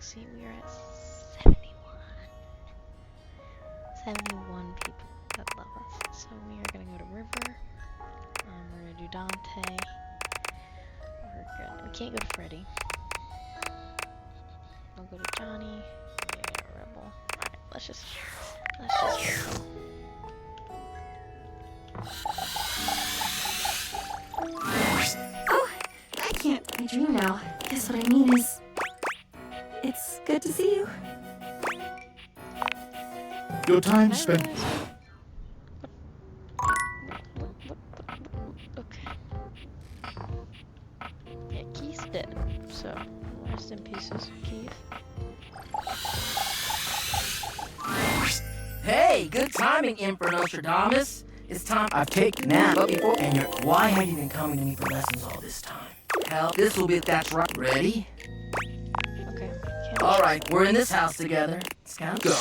galaxy. We are at 71. 71 people that love us. So we are gonna go to River. We're gonna do Dante. We can't go to Freddy. We'll go to Johnny. We're gonna go to Rebel. Alright, let's just go. Oh, I can't dream now. Guess what I mean is, it's good to see you. Your time spent. Okay. Yeah, Keith's dead, so rest in pieces, Keith. Hey, good timing, Emperor Nostradamus. It's time I've taken a nap, but before and why have you been coming to me for lessons all this time? Hell, this will be that's right. Ready? Okay. All right, we're in this house together. Let's count. Go.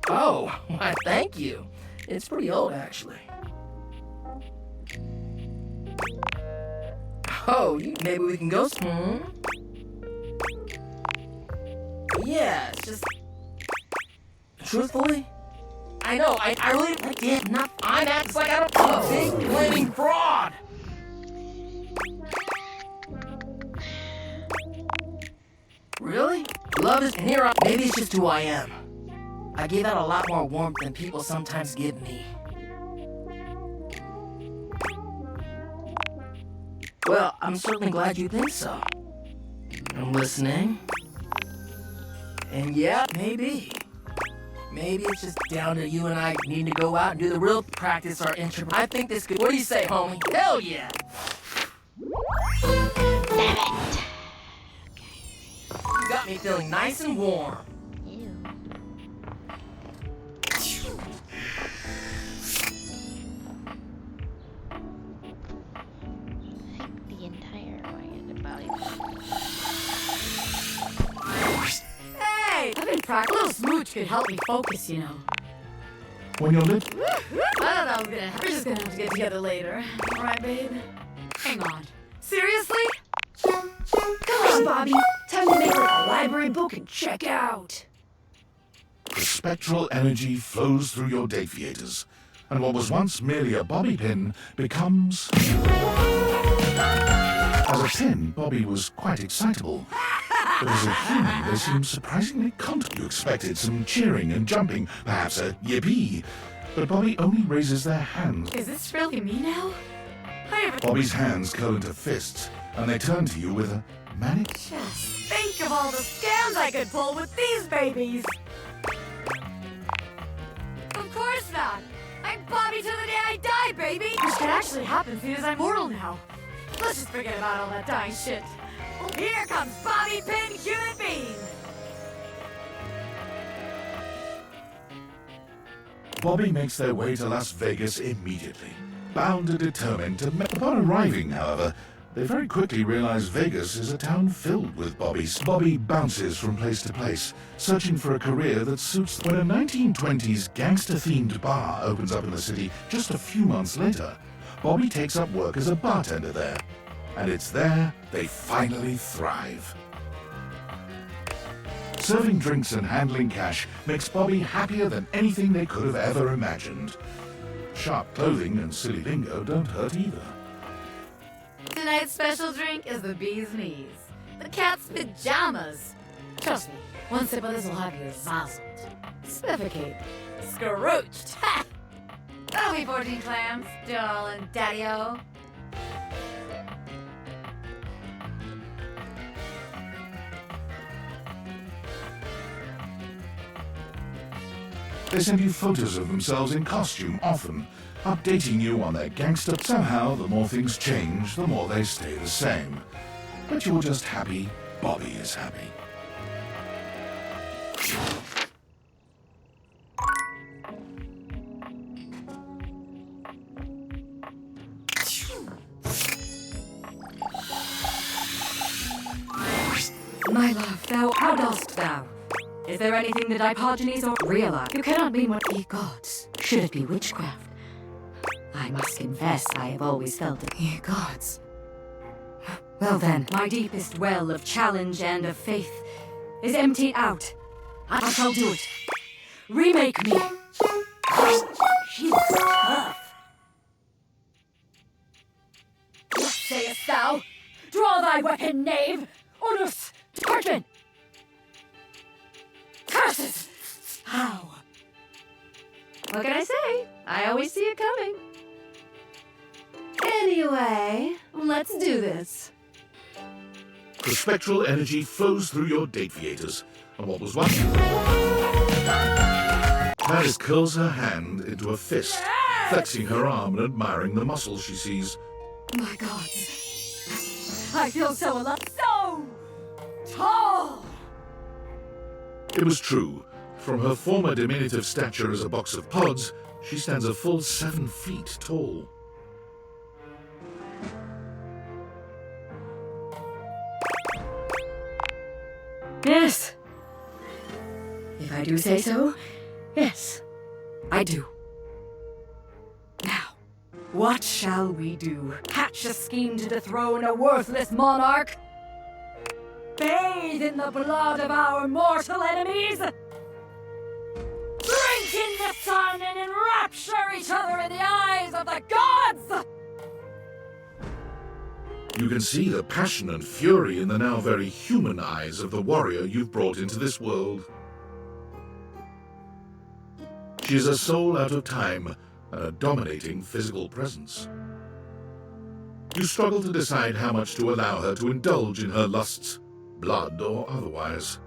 Oh, why? Thank you. It's pretty old, actually. Oh, maybe we can go. Yeah, it's just. Truthfully, I know, I really did not. I'm acting like I don't. I'm a big blaming fraud. Really? Love is, and here maybe it's just who I am. I give out a lot more warmth than people sometimes give me. Well, I'm certainly glad you think so. I'm listening. And yeah, maybe. Maybe it's just down to you and I need to go out and do the real practice our intro. I think this could. What do you say, homie? Hell yeah! Damn it! You got me feeling nice and warm. Ew. The entire wagon about Hey, I've been practicing. A little smooch could help me focus, you know. When your lips. I don't know, we're just gonna have to get together later. All right, babe? Hang on. Seriously? Come on, Bobby. Time to make like a library book and check out. The spectral energy flows through your deviators, and what was once merely a bobby pin becomes. As a pin, Bobby was quite excitable. But as a human, they seemed surprisingly comfortable. You expected some cheering and jumping, perhaps a yippee. But Bobby only raises their hands. Is this really me now? Bobby's hands curl into fists, and they turn to you with a manic. Just think of all the scams I could pull with these babies. Of course not. I'm Bobby till the day I die, baby. Which can actually happen seeing as I'm mortal now. Let's just forget about all that dying shit. Here comes Bobby Pin Human Being. Bobby makes their way to Las Vegas immediately, bound and determined to. Upon arriving, however, they very quickly realize Vegas is a town filled with Bobbies. Bobby bounces from place to place, searching for a career that suits. When a 1920s gangster-themed bar opens up in the city just a few months later, Bobby takes up work as a bartender there. And it's there they finally thrive. Serving drinks and handling cash makes Bobby happier than anything they could have ever imagined. Sharp clothing and silly lingo don't hurt either. Tonight's special drink is the bee's knees. The cat's pajamas. Trust me, one sip of this will have you zazzled. Spifficate. Scrooched. Ha! That'll be 14 clams, darling daddy-o. They send you photos of themselves in costume, often, updating you on their gangster. Somehow, the more things change, the more they stay the same. But you're just happy Bobby is happy. My love, thou, how dost thou? Is there anything that Dipogenies or realize? You cannot mean what ye gods. Should it be witchcraft? I must confess, I have always felt it. Ye gods. Well then, my deepest well of challenge and of faith is emptied out. I shall do it. Remake me. She looks tough. What sayest thou? Draw thy weapon, knave! Onus! Parchment! Curses! How? What can I say? I always see it coming. Anyway, let's do this. The spectral energy flows through your Dateviators, and what was once... Paris curls her hand into a fist, flexing her arm and admiring the muscles she sees. My gods. I feel so alive. So tall! It was true. From her former diminutive stature as a box of pods, she stands a full 7 feet tall. Yes. If I do say so, yes, I do. Now, what shall we do? Hatch a scheme to dethrone a worthless monarch? Bathe in the blood of our mortal enemies? Drink in the sun and enrapture each other in the eyes of the gods? You can see the passion and fury in the now very human eyes of the warrior you've brought into this world. She is a soul out of time and a dominating physical presence. You struggle to decide how much to allow her to indulge in her lusts, blood or otherwise.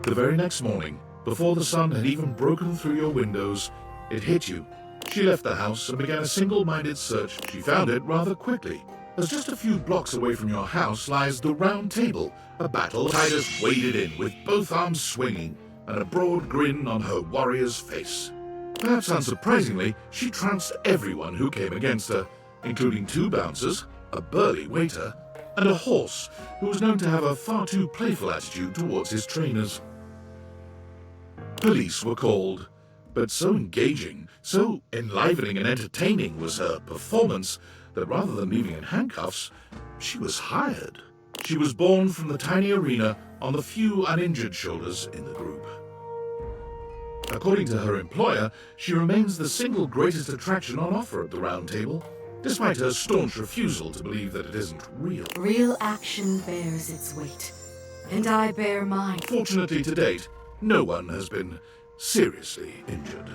The very next morning, before the sun had even broken through your windows, it hit you. She left the house and began a single-minded search. She found it rather quickly, as just a few blocks away from your house lies the Round Table, a battle Titus waded in with both arms swinging and a broad grin on her warrior's face. Perhaps unsurprisingly, she trounced everyone who came against her, including 2 bouncers, a burly waiter, and a horse who was known to have a far too playful attitude towards his trainers. Police were called, but so engaging, so enlivening and entertaining was her performance that rather than leaving in handcuffs, she was hired. She was born from the tiny arena on the few uninjured shoulders in the group. According to her employer, she remains the single greatest attraction on offer at the Round Table, despite her staunch refusal to believe that it isn't real. Real action bears its weight, and I bear mine. Fortunately to date, no one has been seriously injured.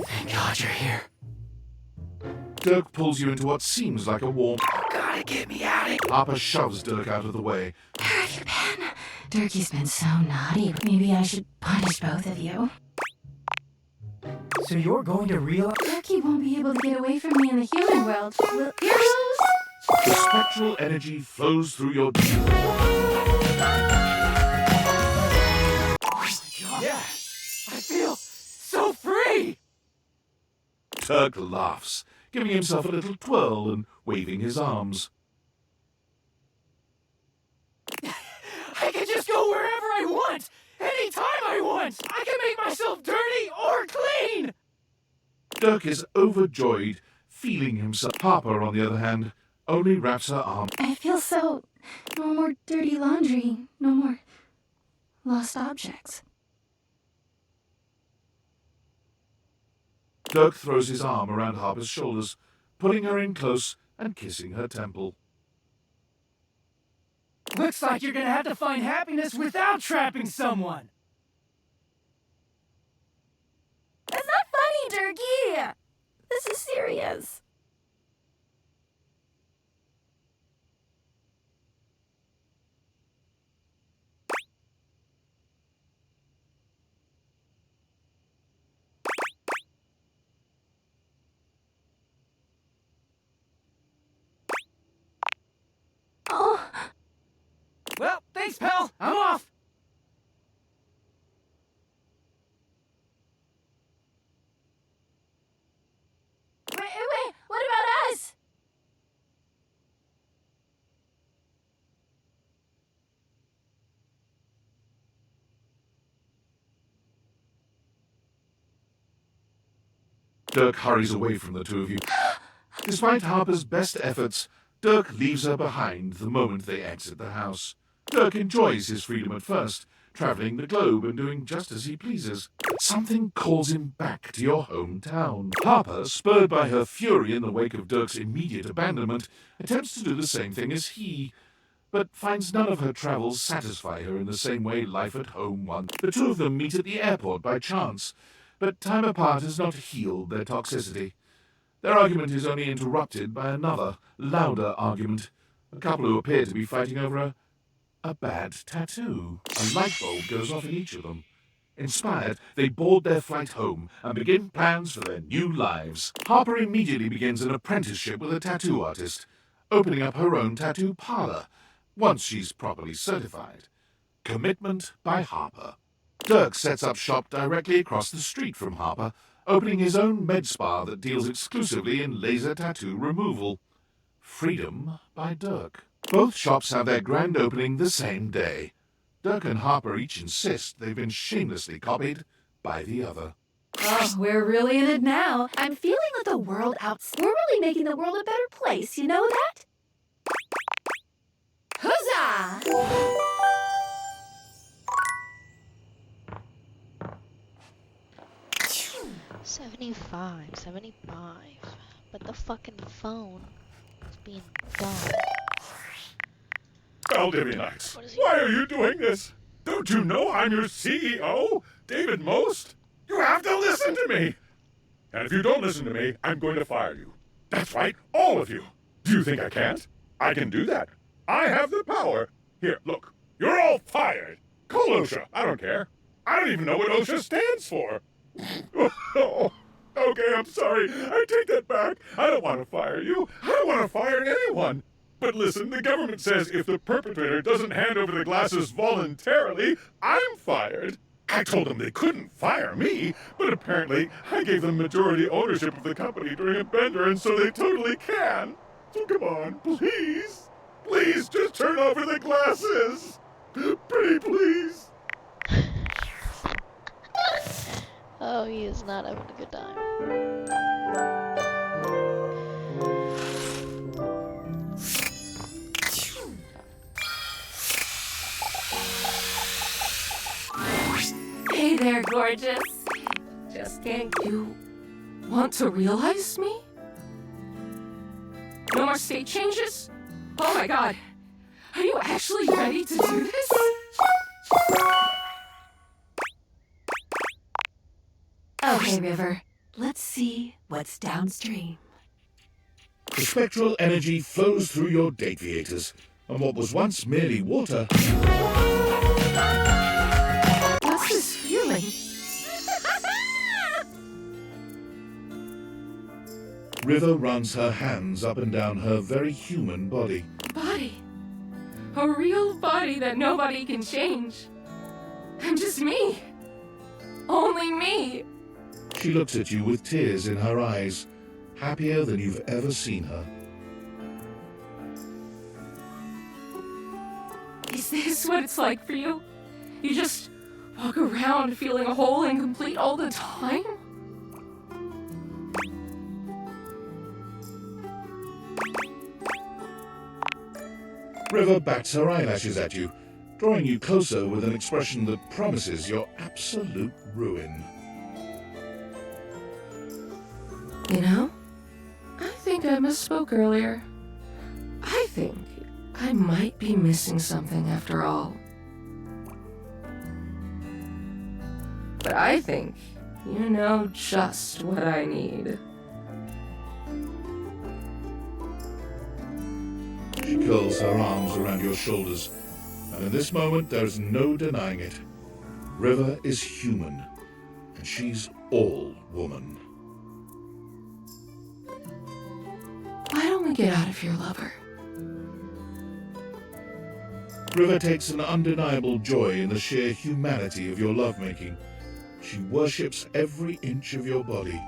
Thank God you're here. Dirk pulls you into what seems like a warm... Gotta get me out of here. Harper shoves Dirk out of the way. Where have you been? Durkee's been so naughty. Maybe I should punish both of you. So you're going to realize... Durkee won't be able to get away from me in the human world. Will heroes? The spectral energy flows through your... Yeah, I feel so free! Dirk laughs, giving himself a little twirl and waving his arms. I can just go wherever I want, anytime I want! I can make myself dirty or clean! Dirk is overjoyed, feeling himself. Harper, on the other hand, only wraps her arm. I feel so... No more dirty laundry. No more lost objects. Dirk throws his arm around Harper's shoulders, pulling her in close and kissing her temple. Looks like you're gonna have to find happiness without trapping someone! That's not funny, Durkee! This is serious. Oh, Well, thanks, pal! I'm off! wait, Dirk hurries away from the two of you. Despite Harper's best efforts, Dirk leaves her behind the moment they exit the house. Dirk enjoys his freedom at first, traveling the globe and doing just as he pleases. But something calls him back to your hometown. Harper, spurred by her fury in the wake of Dirk's immediate abandonment, attempts to do the same thing as he, but finds none of her travels satisfy her in the same way life at home once. The two of them meet at the airport by chance, but time apart has not healed their toxicity. Their argument is only interrupted by another, louder argument. A couple who appear to be fighting over a bad tattoo. A light bulb goes off in each of them. Inspired, they board their flight home and begin plans for their new lives. Harper immediately begins an apprenticeship with a tattoo artist, opening up her own tattoo parlor, once she's properly certified. Commitment by Harper. Dirk sets up shop directly across the street from Harper, opening his own med spa that deals exclusively in laser tattoo removal. Freedom by Dirk. Both shops have their grand opening the same day. Dirk and Harper each insist they've been shamelessly copied by the other. Oh, we're really in it now. I'm feeling like the world we're really making the world a better place, you know that? Huzzah! 75. But the fucking phone is being dumb. Valdivianites, What is he- why are you doing this? Don't you know I'm your CEO, David Most? You have to listen to me. And if you don't listen to me, I'm going to fire you. That's right, all of you. Do you think I can't? I can do that. I have the power. Here, look. You're all fired. Call OSHA. I don't care. I don't even know what OSHA stands for. Oh, okay, I'm sorry. I take that back. I don't want to fire you. I don't want to fire anyone. But listen, the government says if the perpetrator doesn't hand over the glasses voluntarily, I'm fired. I told them they couldn't fire me, but apparently I gave them majority ownership of the company during a bender, and so they totally can. So come on, please. Please, just turn over the glasses. Pretty please. Oh, he is not having a good time. Hey there, gorgeous. Just can't you want to realize me? No more state changes? Oh my god. Are you actually ready to do this? Okay, River. Let's see what's downstream. The spectral energy flows through your Dateviators, and what was once merely water What's this feeling? River runs her hands up and down her very human body. Body. A real body that nobody can change. I'm just me. Only me. She looks at you with tears in her eyes, happier than you've ever seen her. Is this what it's like for you? You just walk around feeling whole and complete all the time? River bats her eyelashes at you, drawing you closer with an expression that promises your absolute ruin. You know, I think I misspoke earlier. I think I might be missing something after all. But I think you know just what I need. She curls her arms around your shoulders, and in this moment there's no denying it. River is human, and she's all woman. Why don't we get out of here, lover? River takes an undeniable joy in the sheer humanity of your lovemaking. She worships every inch of your body,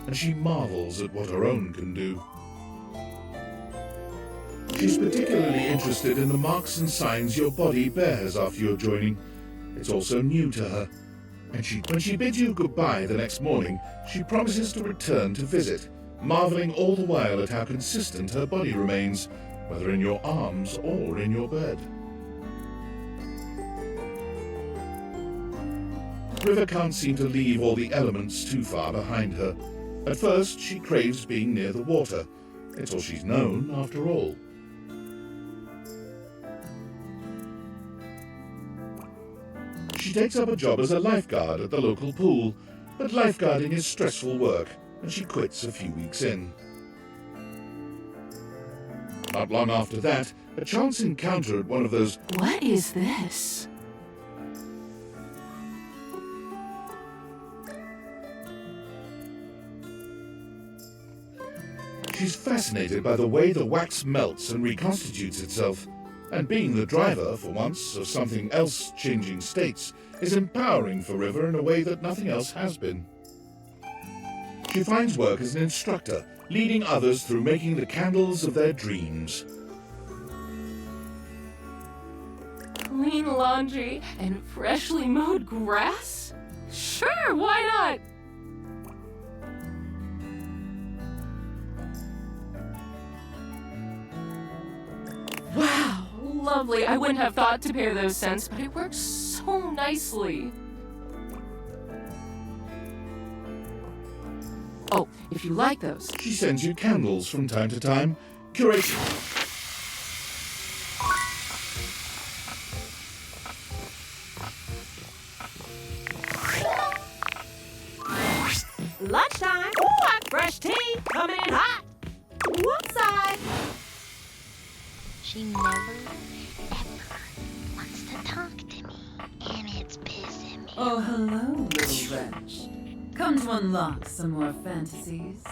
and she marvels at what her own can do. She's particularly interested in the marks and signs your body bears after your joining. It's also new to her, When she bids you goodbye the next morning, she promises to return to visit, marveling all the while at how consistent her body remains, whether in your arms or in your bed. River can't seem to leave all the elements too far behind her. At first, she craves being near the water. It's all she's known, after all. She takes up a job as a lifeguard at the local pool, but lifeguarding is stressful work, and she quits a few weeks in. Not long after that, a chance encounter at one of those What is this? She's fascinated by the way the wax melts and reconstitutes itself, and being the driver, for once, of something else changing states is empowering for River in a way that nothing else has been. She finds work as an instructor, leading others through making the candles of their dreams. Clean laundry and freshly mowed grass? Sure, why not? Wow, lovely. I wouldn't have thought to pair those scents, but it works so nicely. Oh, if you like those. She sends you candles from time to time, curating. Lunchtime. Ooh, fresh tea coming in hot. Whoopside. She never, ever wants to talk to me, and it's pissing me. Oh, hello, little wretch. Come to unlock some more fantasies.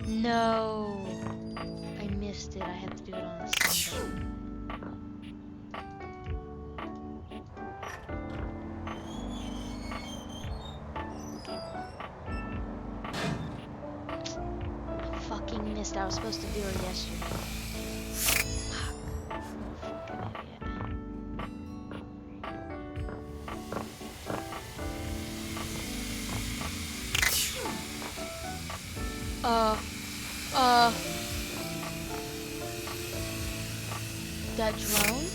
No, I missed it. I had to do it on a Sunday. I fucking missed. I was supposed to do it yesterday. Fuck. I'm a fucking idiot. That drone?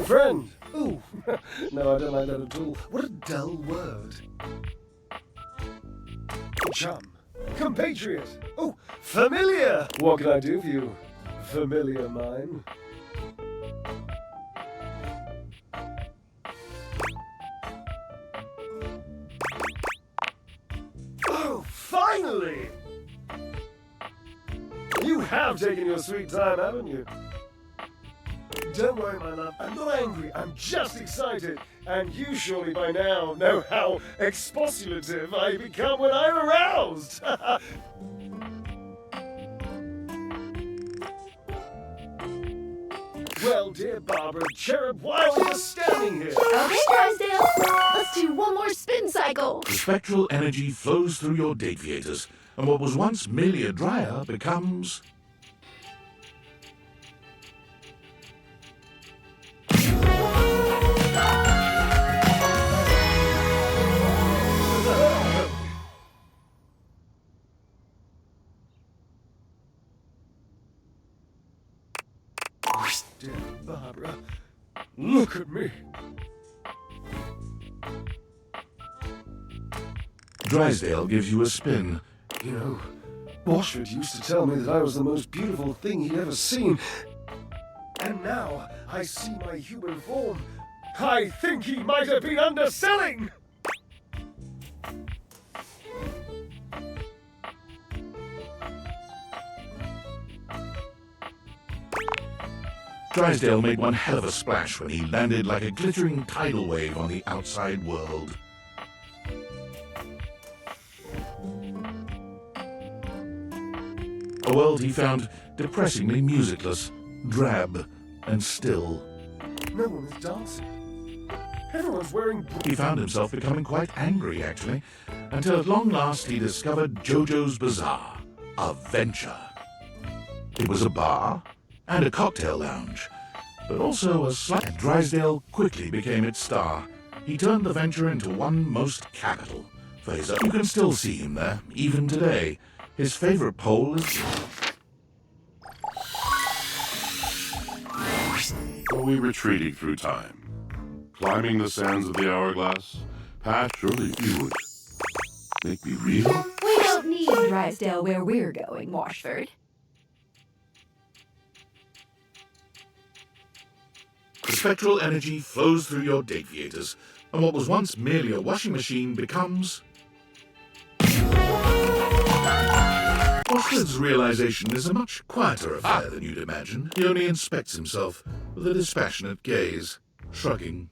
Friend! Ooh, no, I don't like that at all. What a dull word. Chum. Compatriot. Oh, familiar! What can I do for you, familiar mine? Oh, finally! You have taken your sweet time, haven't you? Don't worry, my love. I'm not angry. I'm just excited. And you surely by now know how expostulative I become when I'm aroused. Well, dear Barbara, Cherub, why are you standing here? Okay, Drysdale. Let's do one more spin cycle. The spectral energy flows through your Dateviators, and what was once merely a dryer becomes... Dear Barbara, look at me. Drysdale gives you a spin. You know, Washford used to tell me that I was the most beautiful thing he'd ever seen. And now I see my human form. I think he might have been underselling! Drysdale made one hell of a splash when he landed like a glittering tidal wave on the outside world. A world he found depressingly musicless, drab, and still. No one is dancing. Everyone's wearing. He found himself becoming quite angry, actually, until at long last he discovered Jojo's Bazaar, a venture. It was a bar and a cocktail lounge, but also a slight. Drysdale quickly became its star. He turned the venture into one most capital for his own. You can still see him there, even today. His favorite pole is... Are we retreating through time? Climbing the sands of the hourglass? Pat, surely you would make me real? We don't need Drysdale where we're going, Washford. The spectral energy flows through your deviators, and what was once merely a washing machine becomes... Washford's realization is a much quieter affair than you'd imagine. He only inspects himself with a dispassionate gaze, shrugging.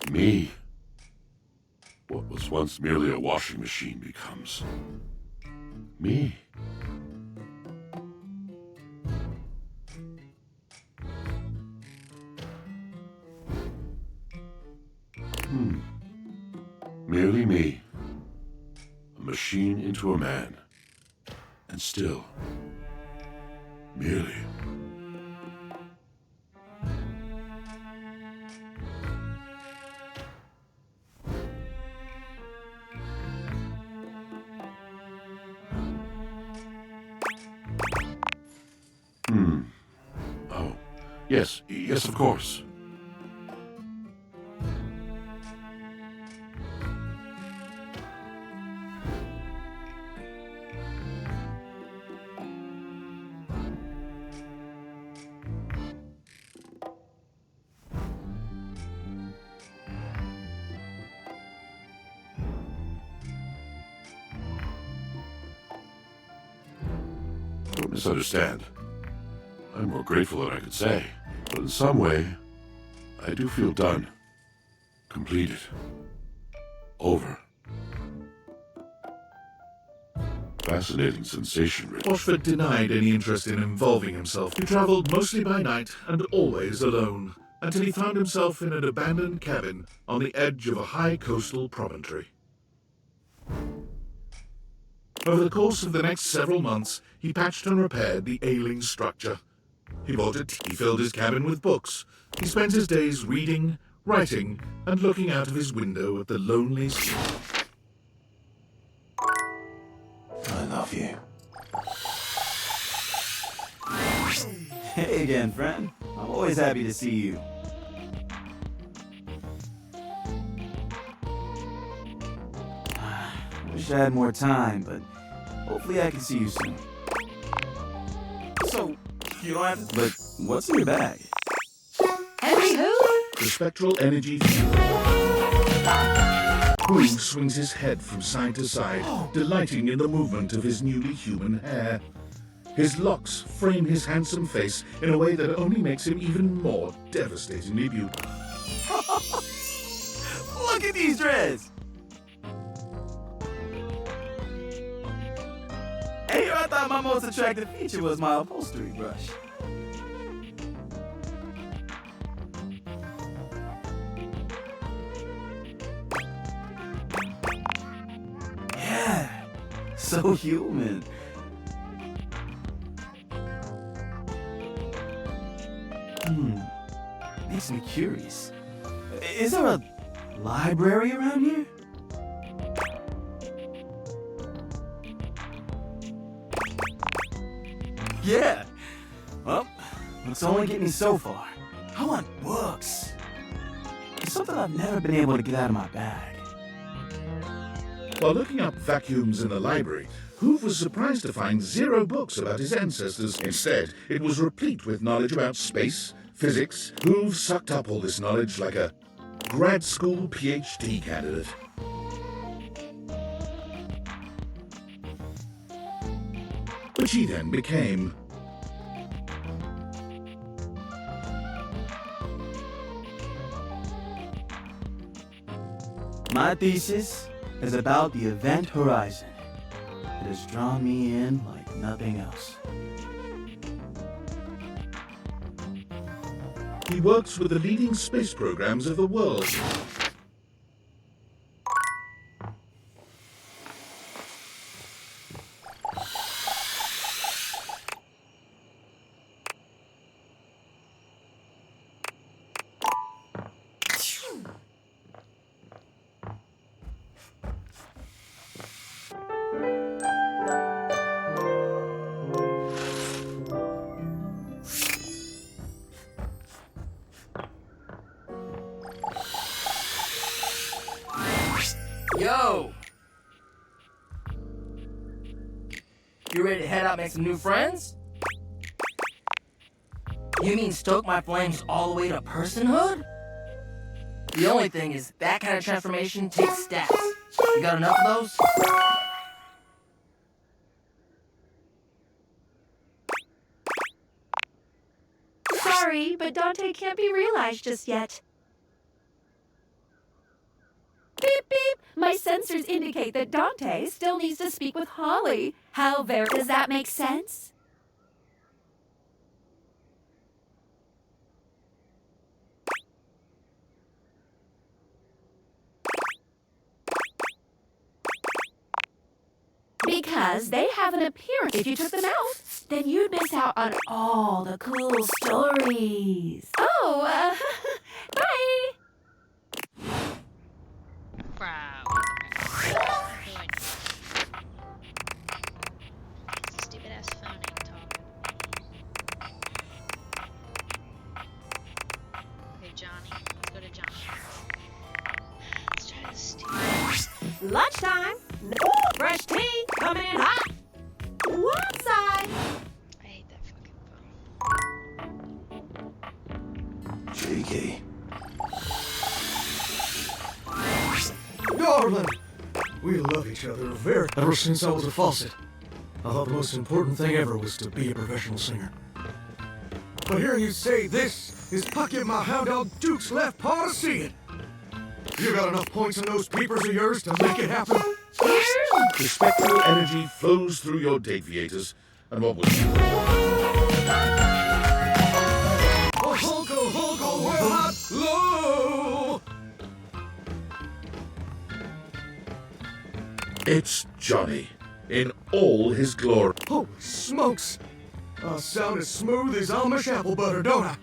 Me. What was once merely a washing machine becomes... me. Merely me. A machine into a man. And still, merely. Oh, yes, of course. Don't misunderstand. I'm more grateful than I could say. But in some way, I do feel done. Completed. Over. Fascinating sensation, Rich. Washford denied any interest in involving himself. He traveled mostly by night and always alone, until he found himself in an abandoned cabin on the edge of a high coastal promontory. Over the course of the next several months, he patched and repaired the ailing structure. He bought it, he filled his cabin with books. He spent his days reading, writing, and looking out of his window at the lonely sea. I love you. Hey again, friend. I'm always happy to see you. Wish I had more time, but hopefully I can see you soon. So, you don't have to... But what's in your bag? Henry who? The spectral energy... Who swings his head from side to side, delighting in the movement of his newly human hair. His locks frame his handsome face in a way that only makes him even more devastatingly beautiful. Look at these dreads! Hey, I thought my most attractive feature was my upholstery brush. Yeah, so human. Makes me curious. Is there a library around here? Yeah. Well, it's only get me so far. I want books. It's something I've never been able to get out of my bag. While looking up vacuums in the library, Hoove was surprised to find 0 books about his ancestors. Instead, it was replete with knowledge about space, physics. Hoove sucked up all this knowledge like a grad school PhD candidate. Which he then became. My thesis is about the event horizon. It has drawn me in like nothing else. He works with the leading space programs of the world. Yo! You ready to head out and make some new friends? You mean stoke my flames all the way to personhood? The only thing is, that kind of transformation takes stats. You got enough of those? Sorry, but Dante can't be realized just yet. Beep beep! My sensors indicate that Dante still needs to speak with Holly. How very does that make sense? Because they have an appearance. If you took them out, then you'd miss out on all the cool stories. Oh, bye! Stupid ass phone ain't talking. Okay, Johnny. Let's go to Johnny. Let's try this stupid. Lunchtime. Fresh tea coming in hot. One side. I hate that fucking phone. Cheeky. Darling, we love each other very ever since I was a faucet. I thought the most important thing ever was to be a professional singer. But hearing you say this is pucking my hound dog Duke's left paw to see it. You got enough points in those peepers of yours to make it happen? The spectral energy flows through your deviators, and what was well hot, low. It's Johnny, in all his glory. Holy smokes! I sound as smooth as Amish apple butter, don't I?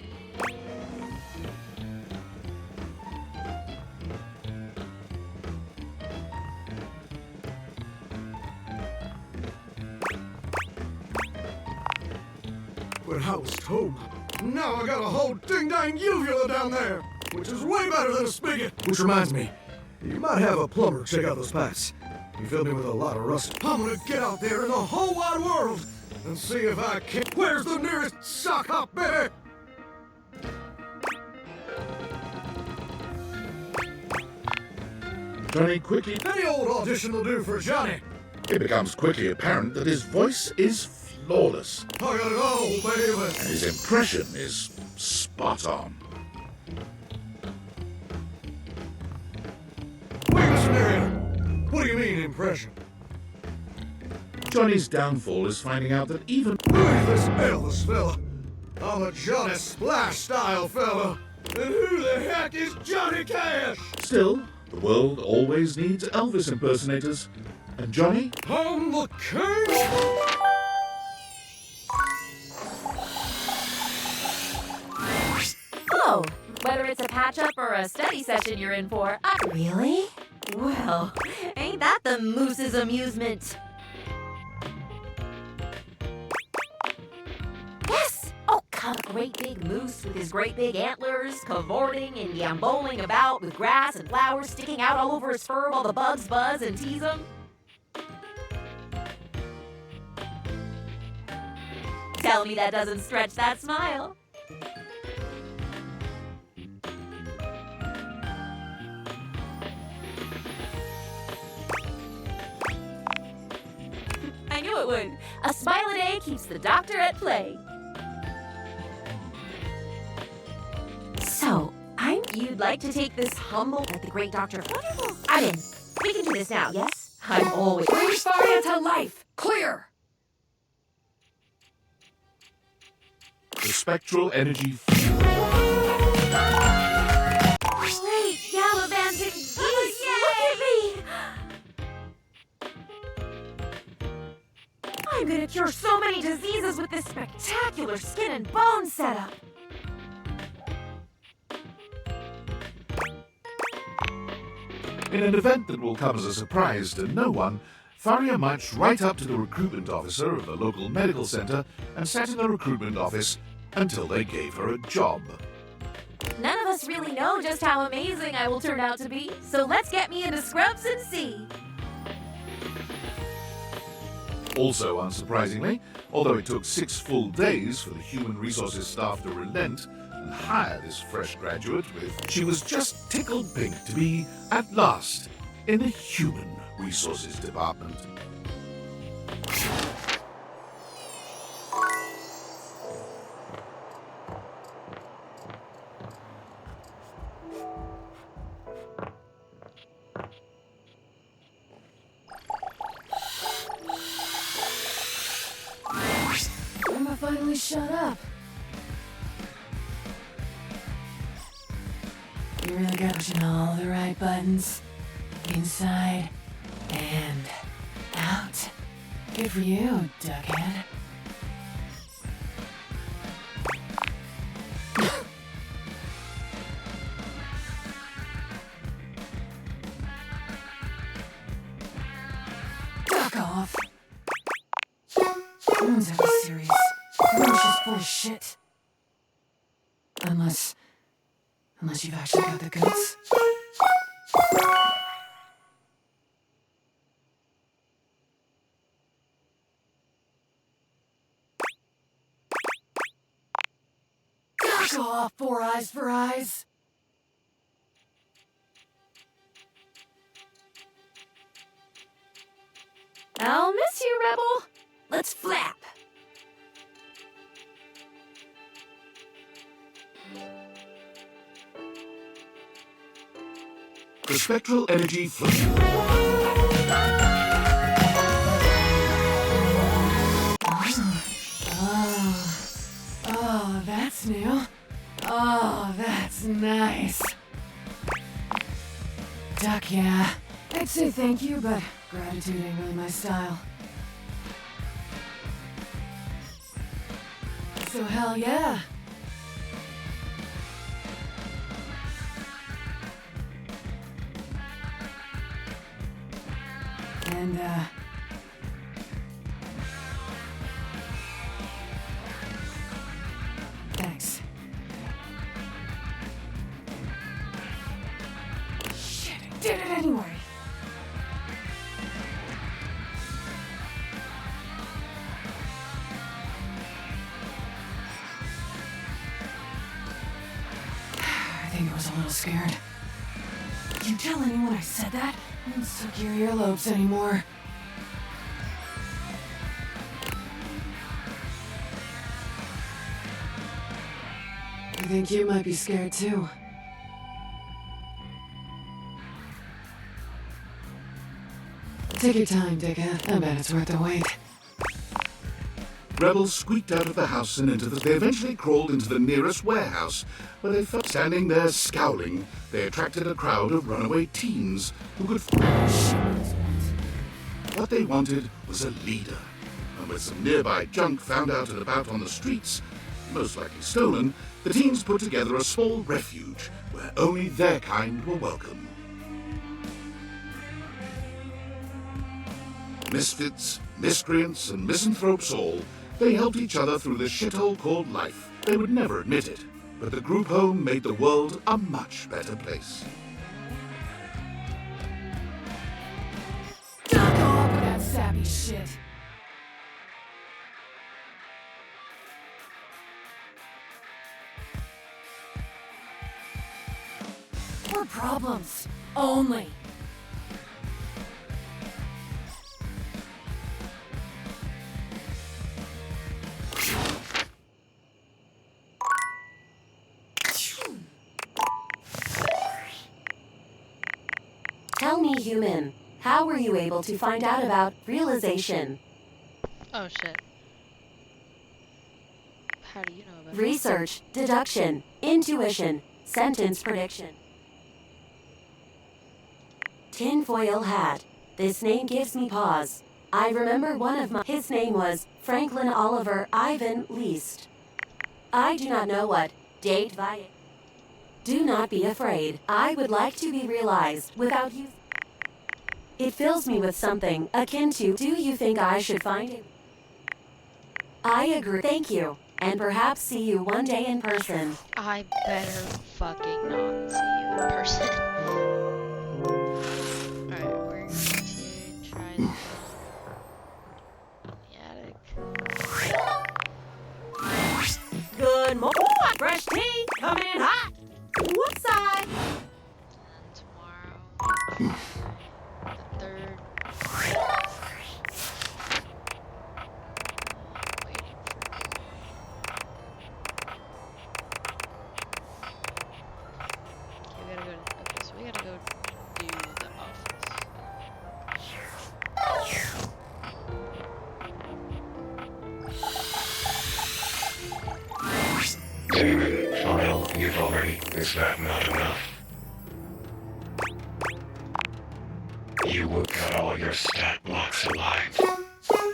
But I was told. Now I got a whole ding-dang uvula down there, which is way better than a spigot. Which reminds me, you might have a plumber check out those pipes. You filled me with a lot of rust. I'm gonna get out there in the whole wide world and see if I can. Where's the nearest sock hop, baby? Johnny quickly... Any old audition will do for Johnny. It becomes quickly apparent that his voice is flawless, I got it all, baby. and his impression is spot on. Wait a minute. What do you mean, impression? Johnny's downfall is finding out that even... Look at this Elvis fella. I'm a Johnny Splash style fella. And who the heck is Johnny Cash? Still, the world always needs Elvis impersonators. And Johnny? I'm the king. Oh, whether it's a patch-up or a study session you're in for, really? Well, ain't that the moose's amusement? Yes! Oh, come, a great big moose with his great big antlers, cavorting and gamboling about with grass and flowers sticking out all over his fur while the bugs buzz and tease him. Tell me that doesn't stretch that smile. I knew it would. A smile a day keeps the doctor at play. So, you'd like to take this humble at the great doctor. Wonderful. I'm in. We can do this now, yes? I'm always. Breathe fire to life. Clear. The spectral energy... Great gallivanting geese! Look at me! I'm gonna cure so many diseases with this spectacular skin and bone setup. In an event that will come as a surprise to no one, Faria marched right up to the recruitment officer of the local medical center and sat in the recruitment office until they gave her a job. None of us really know just how amazing I will turn out to be, so let's get me into Scrubs and see. Also unsurprisingly, although it took 6 full days for the human resources staff to relent and hire this fresh graduate she was just tickled pink to be, at last, in the human resources department. Emma finally shut up. You really got pushing all the right buttons. Inside and out. Good for you, duckhead. Duck off. No one's ever serious. Everyone's just full of shit. Unless you've actually got the goods. Duck off, 4 eyes for eyes. I'll miss you, Rebel. Let's flap. The spectral energy Oh, that's new. Oh, that's nice. Duck, yeah. I'd say thank you, but gratitude ain't really my style. So hell yeah. And, thanks. Shit, I did it anyway. I think I was a little scared. Did you tell anyone I said that? I don't suck your earlobes anymore. I think you might be scared too. Take your time, dickhead. I bet it's worth the wait. Rebels squeaked out of the house and they eventually crawled into the nearest warehouse, where they felt standing there scowling. They attracted a crowd of runaway teens who could... What they wanted was a leader, and with some nearby junk found out and about on the streets, most likely stolen, the teens put together a small refuge where only their kind were welcome. Misfits, miscreants, and misanthropes all, they helped each other through the shithole called life. They would never admit it, but the group home made the world a much better place. Duck off with that sappy shit. We're problems. Only. Tell me, human, how were you able to find out about realization? Oh shit. How do you know about it? Research, deduction, intuition. Sentence prediction. Tinfoil hat. This name gives me pause. I remember his name was Franklin Oliver Ivan Least. I do not know what date via. Do not be afraid. I would like to be realized without you. It fills me with something akin to, do you think I should find it? I agree. Thank you. And perhaps see you one day in person. I better fucking not see you in person. Alright, we're going to try to go in the attic. Good morning. Fresh tea coming in hot. What side? And tomorrow, the 3rd. Waiting for. We gotta go do the office. David, file, you've already. Is that not enough? You would cut all your stat blocks alive.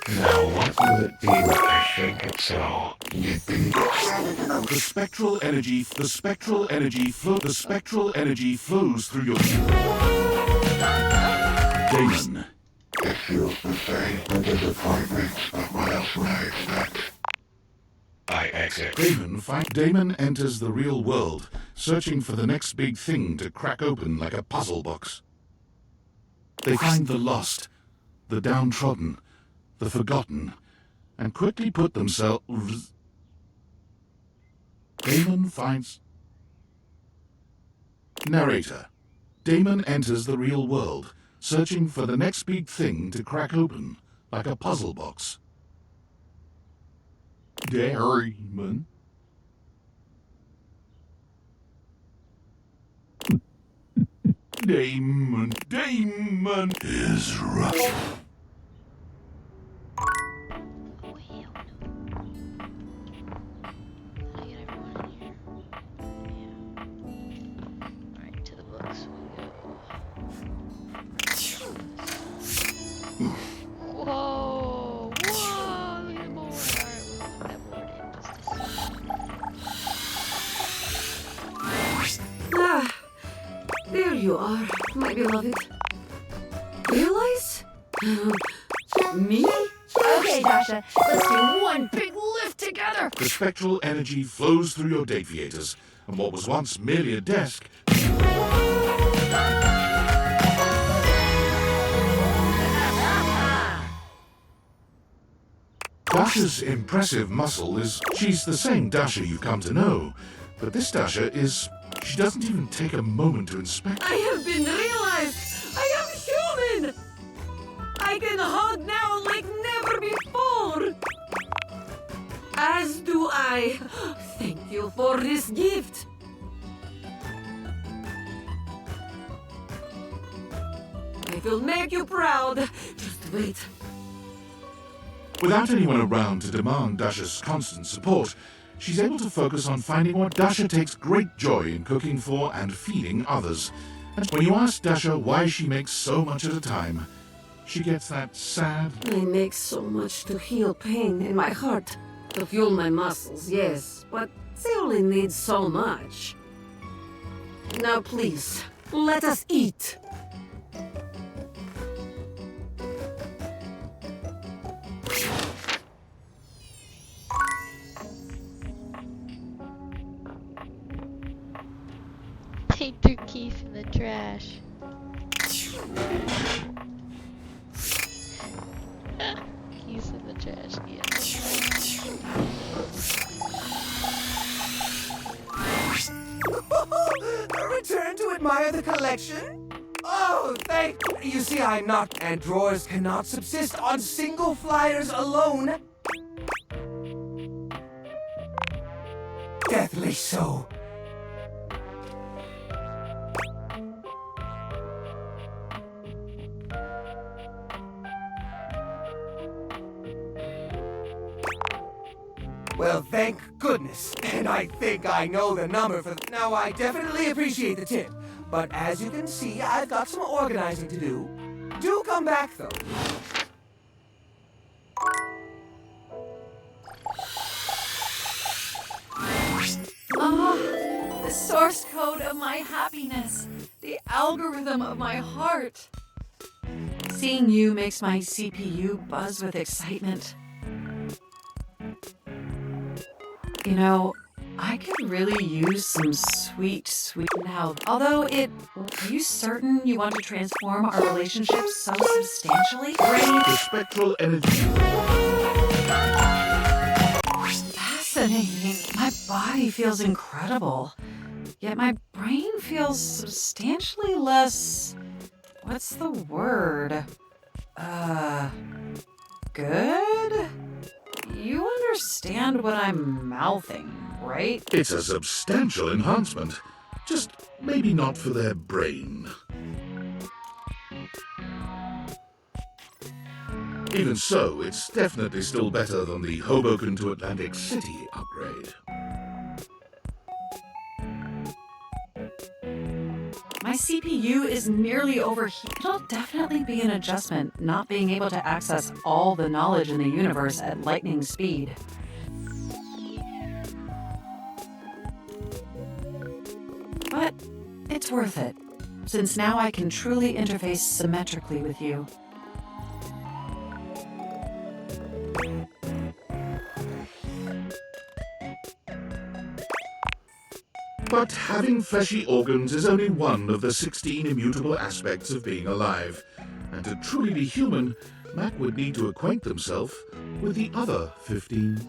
Now, what will it be when I shake it so? The spectral energy flows through your. Damon. It feels the same with the disappointment, but what else would I expect? I exit. Damon enters the real world, searching for the next big thing to crack open like a puzzle box. They find the lost, the downtrodden, the forgotten, and quickly put themselves. Damon finds. Narrator. Damon enters the real world, searching for the next big thing to crack open, like a puzzle box. Damon. Damon is rough. Oh, hell no. Did I get everyone in here? Yeah. Alright, to the books we go. Whoa! Whoa! Look at the board! Alright, we'll put that board in just a second. Ah, there you are, my beloved. Realize? Me? Okay, Dasha, let's do one big lift together. The spectral energy flows through your deviators, and what was once merely a desk. Dasha's impressive muscle is. She's the same Dasha you've come to know, but this Dasha is. She doesn't even take a moment to inspect. I have been realized! I am human! I can hug now like never before! As do I. Thank you for this gift. I will make you proud. Just wait. Without anyone around to demand Dasha's constant support, she's able to focus on finding what Dasha takes great joy in cooking for and feeding others. And when you ask Dasha why she makes so much at a time, she gets that sad. I make so much to heal pain in my heart. To fuel my muscles, yes, but they only need so much. Now please, let us eat. They threw Keith in the trash. Keith's in the trash again. A return to admire the collection? Oh, thank you. See, I'm not, and drawers cannot subsist on single flyers alone. Deathly so. Well, thank goodness. And I think I know the number for... Now, I definitely appreciate the tip. But as you can see, I've got some organizing to do. Do come back, though. Oh, the source code of my happiness. The algorithm of my heart. Seeing you makes my CPU buzz with excitement. You know, I could really use some sweet now. Although are you certain you want to transform our relationship so substantially? The spectral energy. Fascinating. My body feels incredible. Yet my brain feels substantially less... What's the word? Good? You understand what I'm mouthing, right? It's a substantial enhancement. Just maybe not for their brain. Even so, it's definitely still better than the Hoboken to Atlantic City upgrade. My CPU is nearly overheated. It'll definitely be an adjustment, not being able to access all the knowledge in the universe at lightning speed. But it's worth it, since now I can truly interface symmetrically with you. But having fleshy organs is only one of the 16 immutable aspects of being alive. And to truly be human, Mac would need to acquaint themselves with the other 15.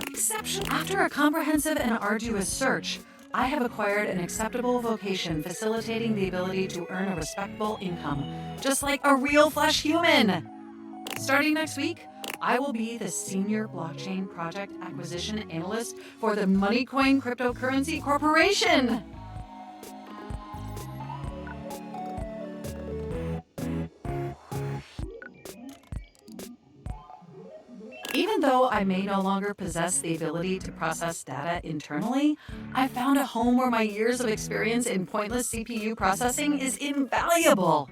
Exception. After a comprehensive and arduous search, I have acquired an acceptable vocation facilitating the ability to earn a respectable income, just like a real flesh human. Starting next week, I will be the Senior Blockchain Project Acquisition Analyst for the Moneycoin Cryptocurrency Corporation. Even though I may no longer possess the ability to process data internally, I found a home where my years of experience in pointless CPU processing is invaluable.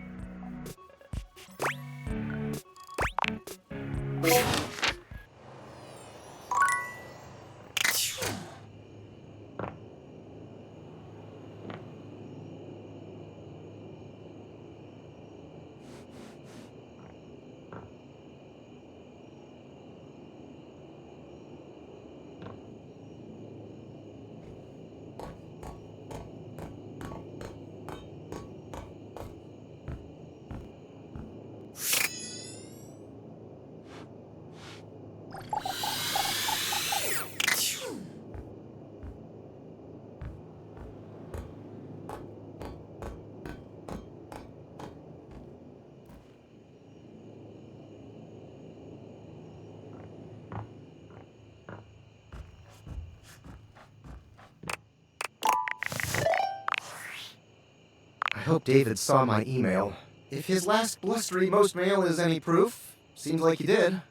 I hope David saw my email. If his last blustery most mail is any proof, seems like he did.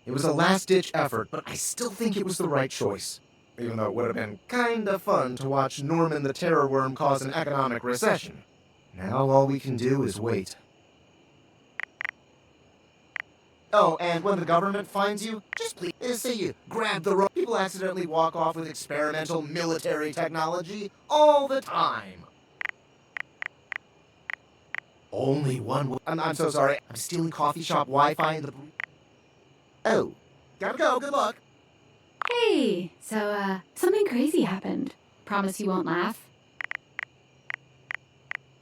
It was a last-ditch effort, but I still think it was the right choice. Even though it would have been kinda fun to watch Norman the Terror Worm cause an economic recession. Now all we can do is wait. Oh, and when the government finds you, just please say you grab the rope. People accidentally walk off with experimental military technology all the time. Only one. I'm so sorry. I'm stealing coffee shop Wi-Fi in the. Oh, gotta go. Good luck. Hey, so, something crazy happened. Promise you won't laugh?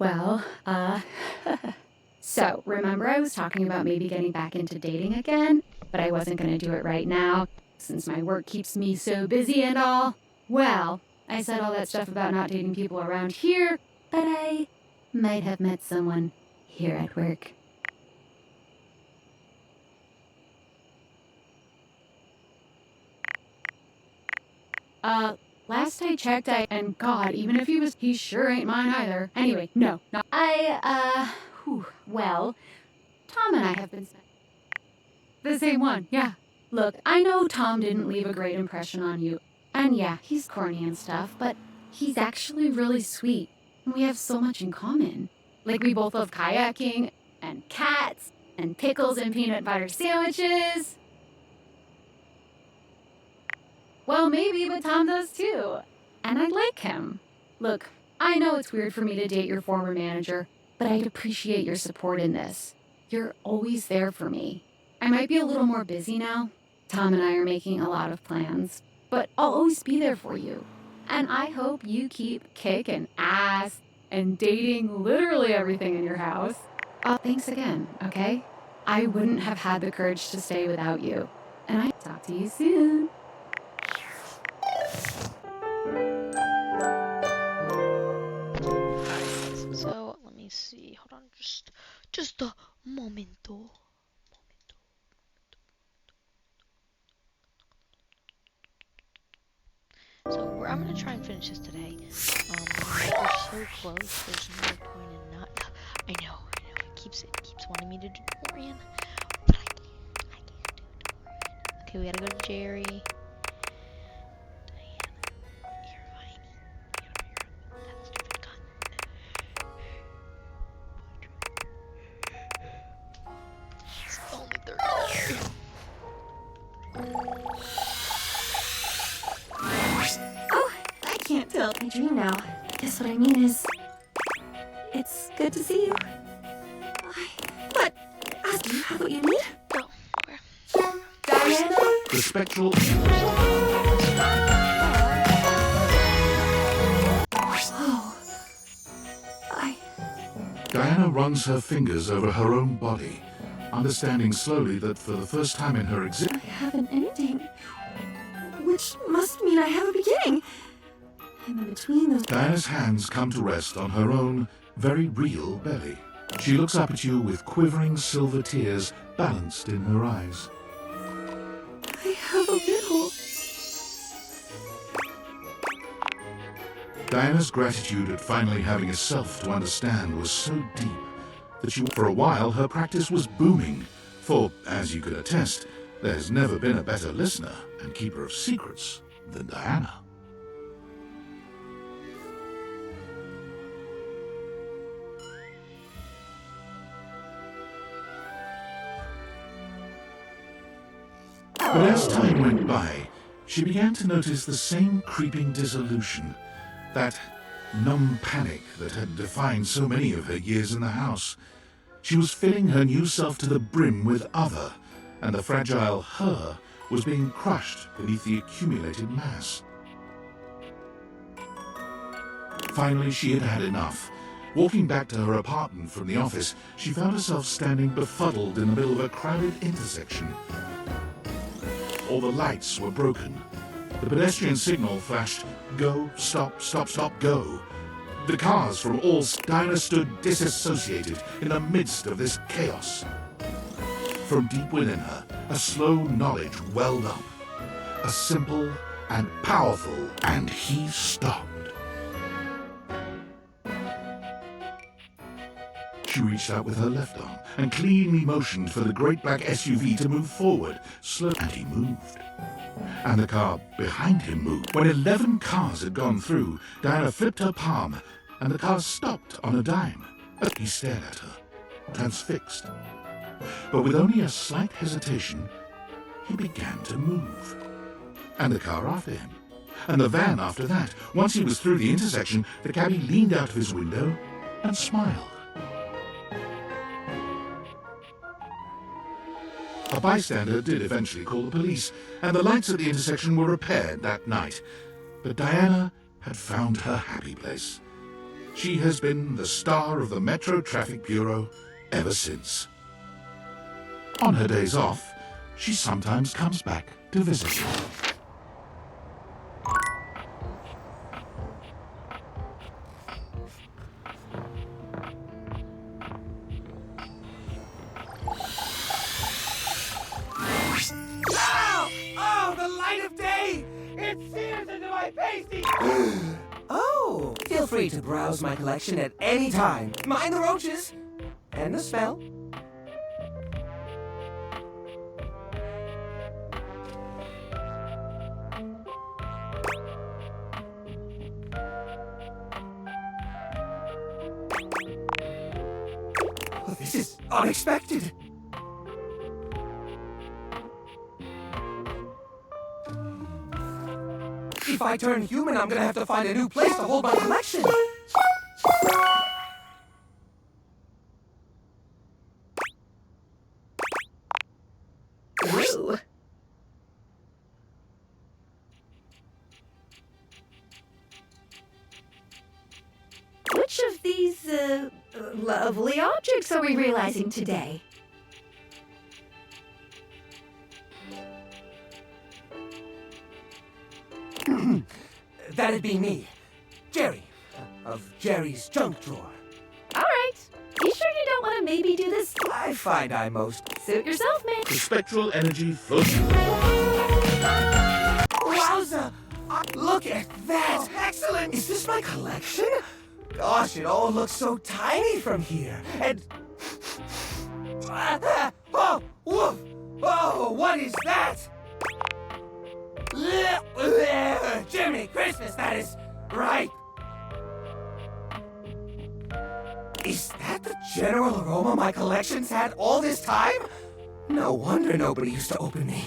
Well, so, remember I was talking about maybe getting back into dating again? But I wasn't gonna do it right now, since my work keeps me so busy and all. Well, I said all that stuff about not dating people around here, but I might have met someone here at work. Last I checked, and God, even if he sure ain't mine either. Anyway, no. Well, Tom and I have been The same one, yeah. Look, I know Tom didn't leave a great impression on you. And yeah, he's corny and stuff, but he's actually really sweet. And we have so much in common. Like, we both love kayaking, and cats, and pickles and peanut butter sandwiches. Well, maybe, but Tom does too. And I like him. Look, I know it's weird for me to date your former manager, but I'd appreciate your support in this. You're always there for me. I might be a little more busy now. Tom and I are making a lot of plans, but I'll always be there for you. And I hope you keep kicking ass and dating literally everything in your house. Thanks again, okay? I wouldn't have had the courage to stay without you. And I'll talk to you soon. So, let me see. Hold on, just a momento. So, I'm gonna try and finish this today. We're so close, there's no point in not. I know, it keeps wanting me to do Dorian, but I can't do Dorian. Okay, we gotta go to Jerry. I dream now. Guess what I mean is, it's good to see you. What? Ask you, have what you need? No. Diana? The spectral... Oh. Diana runs her fingers over her own body, understanding slowly that for the first time in her existence... I have an ending. Which must mean I have a beginning. And in between those... Diana's hands come to rest on her own, very real belly. She looks up at you with quivering silver tears balanced in her eyes. I have a riddle. Diana's gratitude at finally having a self to understand was so deep that for a while her practice was booming. For, as you could attest, there's never been a better listener and keeper of secrets than Diana. But as time went by, she began to notice the same creeping dissolution, that numb panic that had defined so many of her years in the house. She was filling her new self to the brim with other, and the fragile her was being crushed beneath the accumulated mass. Finally, she had had enough. Walking back to her apartment from the office, she found herself standing befuddled in the middle of a crowded intersection. All the lights were broken. The pedestrian signal flashed, go, stop, stop, stop, go. The cars from all... Diana stood disassociated in the midst of this chaos. From deep within her, a slow knowledge welled up. A simple and powerful, and he stopped. She reached out with her left arm and cleanly motioned for the great black SUV to move forward. Slowly, and he moved. And the car behind him moved. When 11 cars had gone through, Diana flipped her palm, and the car stopped on a dime. He stared at her, transfixed. But with only a slight hesitation, he began to move. And the car after him. And the van after that. Once he was through the intersection, the cabbie leaned out of his window and smiled. A bystander did eventually call the police, and the lights at the intersection were repaired that night. But Diana had found her happy place. She has been the star of the Metro Traffic Bureau ever since. On her days off, she sometimes comes back to visit you. It sears into my pasty! Oh, feel free to browse my collection at any time. Mind the roaches and the smell. This is unexpected. If I turn human, I'm gonna have to find a new place to hold my collection. Ooh. Which of these lovely objects are we realizing today? That'd be me, Jerry, of Jerry's junk drawer. All right. You sure you don't want to maybe do this? I find I most Suit yourself, man. The spectral energy floats. Wowza! Look at that! Excellent! Is this my collection? Gosh, it all looks so tiny from here. And oh, woof! Oh, what is that? Jiminy Christmas, that is right. Is that the general aroma my collection's had all this time? No wonder nobody used to open me.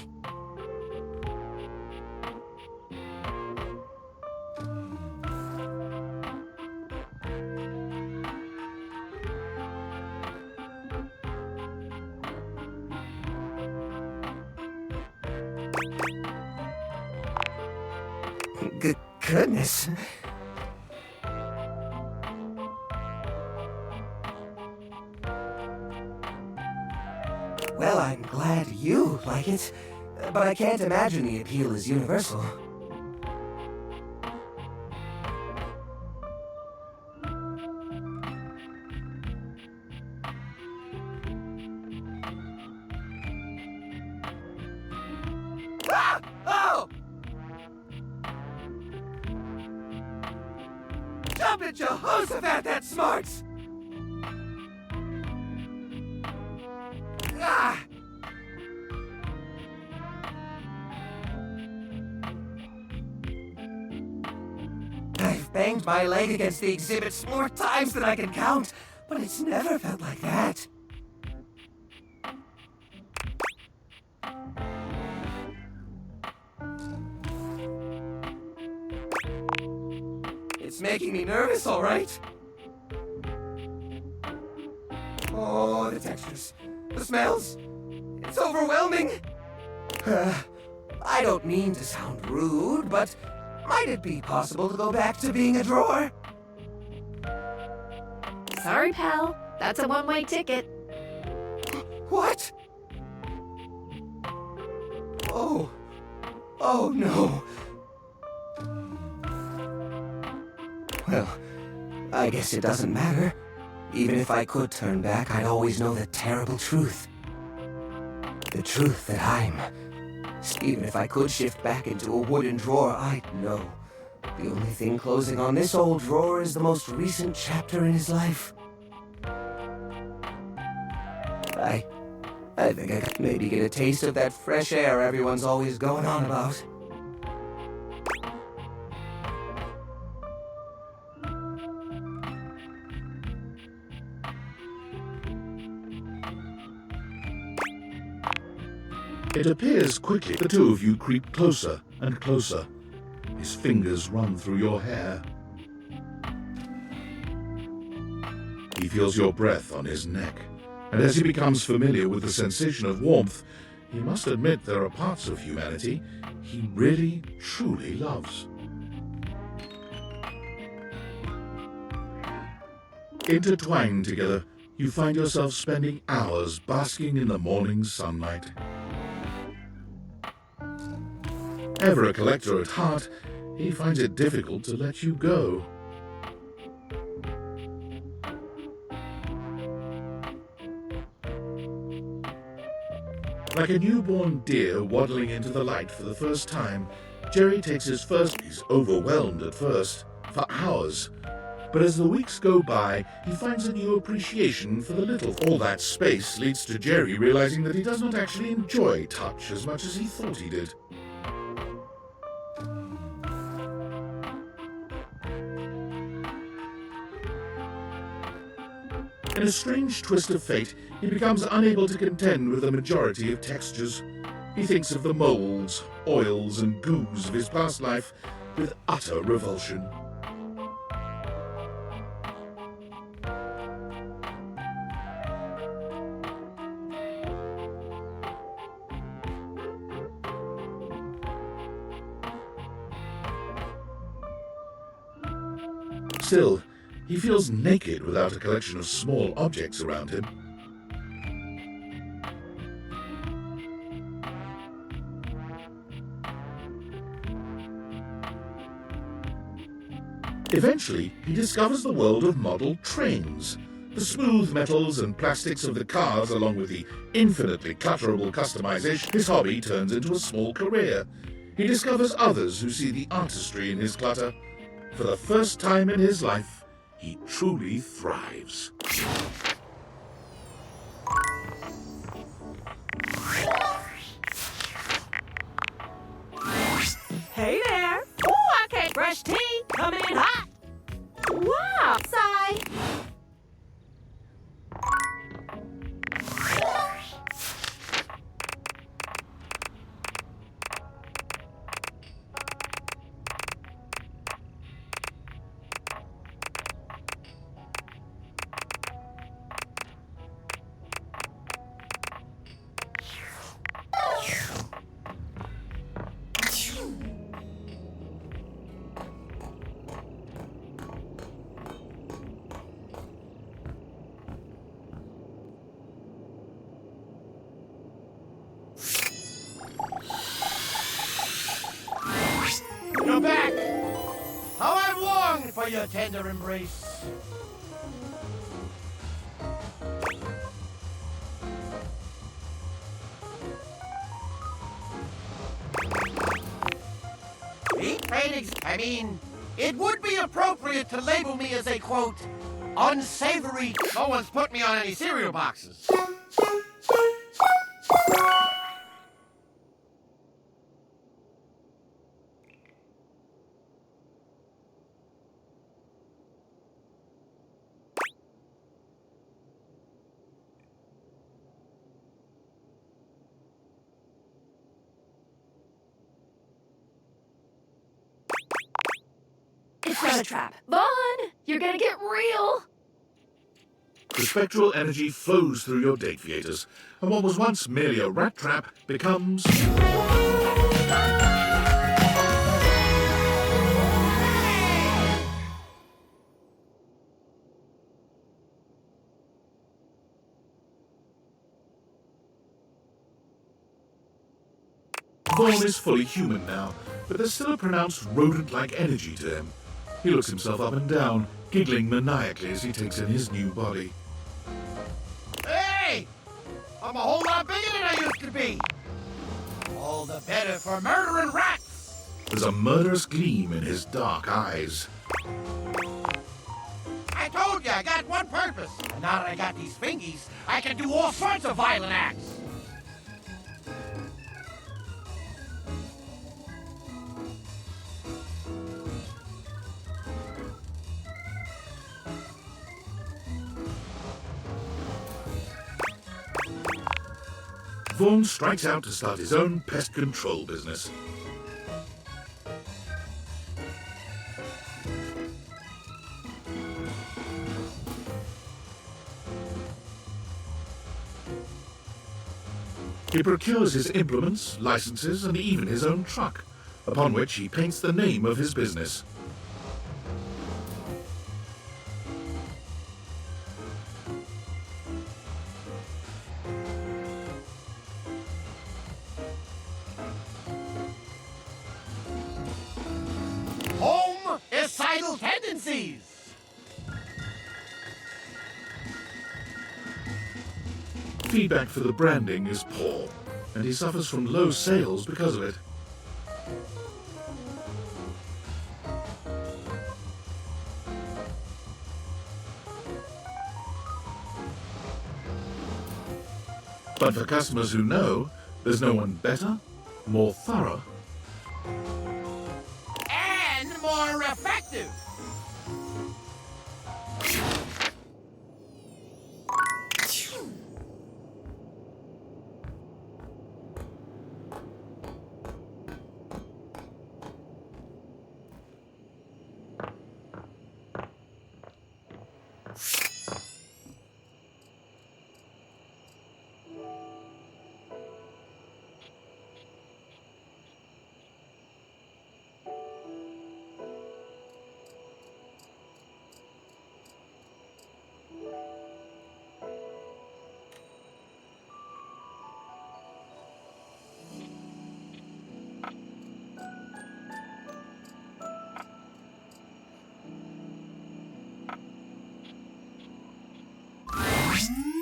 Goodness. Well, I'm glad you like it, but I can't imagine the appeal is universal. Ah! Oh! Jumpin' Jehoshaphat, that's smart! Ah! I've banged my leg against the exhibits more times than I can count, but it's never felt like that. It's making me nervous, all right? Oh, the textures, the smells, it's overwhelming. I don't mean to sound rude, but might it be possible to go back to being a drawer? Sorry, pal. That's a one-way ticket. What? Oh. Oh, no. Well, I guess it doesn't matter. Even if I could turn back, I'd always know the terrible truth. The truth that even if I could shift back into a wooden drawer, I'd know. The only thing closing on this old drawer is the most recent chapter in his life. I think I could maybe get a taste of that fresh air everyone's always going on about. It appears quickly the two of you creep closer and closer. His fingers run through your hair. He feels your breath on his neck, and as he becomes familiar with the sensation of warmth, he must admit there are parts of humanity he really, truly loves. Intertwined together, you find yourself spending hours basking in the morning sunlight. Ever a collector at heart, he finds it difficult to let you go. Like a newborn deer waddling into the light for the first time, Jerry takes his first. He's overwhelmed at first, for hours. But as the weeks go by, he finds a new appreciation for the little. All that space leads to Jerry realizing that he does not actually enjoy touch as much as he thought he did. In a strange twist of fate, he becomes unable to contend with the majority of textures. He thinks of the molds, oils, and goos of his past life with utter revulsion. Still, he feels naked without a collection of small objects around him. Eventually, he discovers the world of model trains. The smooth metals and plastics of the cars, along with the infinitely clutterable customization, his hobby turns into a small career. He discovers others who see the artistry in his clutter. For the first time in his life, he truly thrives. Hey there! Ooh, I can't brush teeth! Coming in hot! Wow! Sigh! You're back! How I've longed for your tender embrace. It would be appropriate to label me as a, quote, unsavory. No one's put me on any cereal boxes. It's not a trap. Vaughn, you're gonna get real. The spectral energy flows through your Dateviators, and what was once merely a rat trap becomes... Vaughn is fully human now, but there's still a pronounced rodent-like energy to him. He looks himself up and down, giggling maniacally as he takes in his new body. Hey! I'm a whole lot bigger than I used to be. All the better for murdering rats. There's a murderous gleam in his dark eyes. I told you I got one purpose. And now that I got these fingies, I can do all sorts of violent acts. Vaughn strikes out to start his own pest control business. He procures his implements, licenses, and even his own truck, upon which he paints the name of his business. Homicidal tendencies! Feedback for the branding is poor, and he suffers from low sales because of it. But for customers who know, there's no one better, more thorough, and more effective.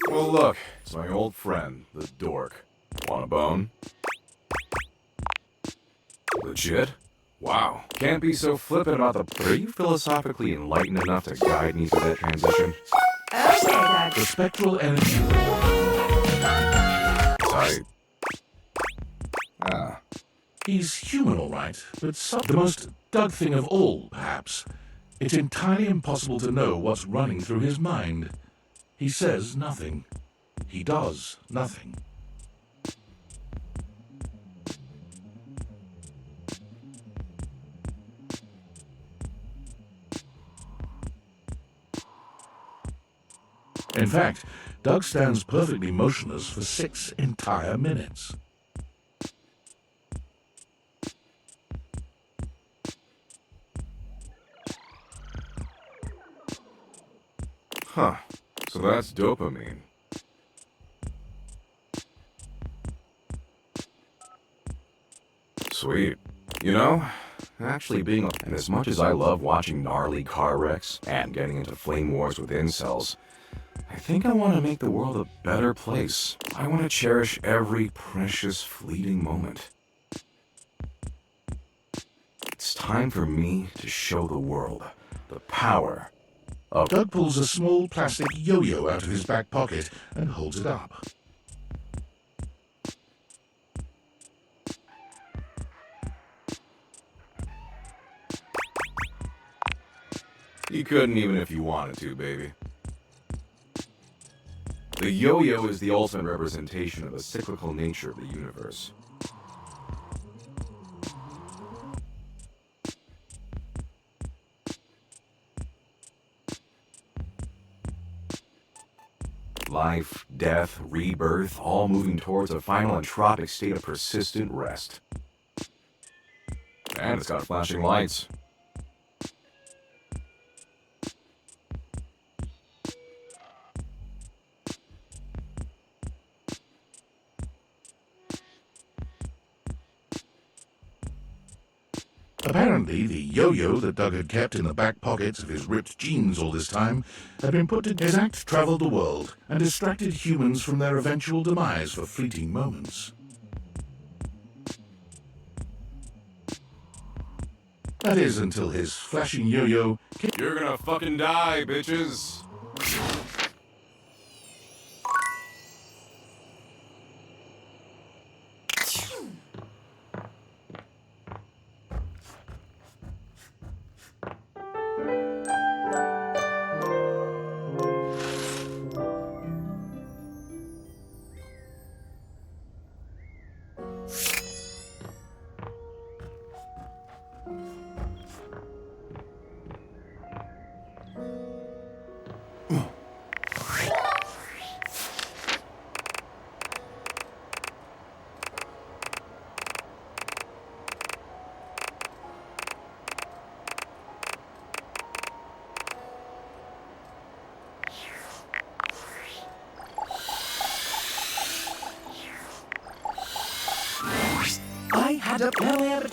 Well, look, it's my old friend, the dork. Want a bone? Legit? Wow. Can't be so flippant about the... Are you philosophically enlightened enough to guide me through that transition? Okay, Doug. The spectral energy... Tight. Ah. He's human, all right, but the most Doug thing of all, perhaps. It's entirely impossible to know what's running through his mind. He says nothing. He does nothing. In fact, Doug stands perfectly motionless for 6 entire minutes. Huh. So that's dopamine. Sweet. You know, actually being... And as much as I love watching gnarly car wrecks and getting into flame wars with incels, I think I want to make the world a better place. I want to cherish every precious fleeting moment. It's time for me to show the world the power of... Doug pulls a small plastic yo-yo out of his back pocket and holds it up. You couldn't even if you wanted to, baby. The yo-yo is the ultimate representation of the cyclical nature of the universe. Life, death, rebirth, all moving towards a final entropic state of persistent rest. And it's got flashing lights. Apparently, the yo-yo that Doug had kept in the back pockets of his ripped jeans all this time had been put to... His act traveled the world and distracted humans from their eventual demise for fleeting moments. That is, until his flashing yo-yo... You're gonna fucking die, bitches!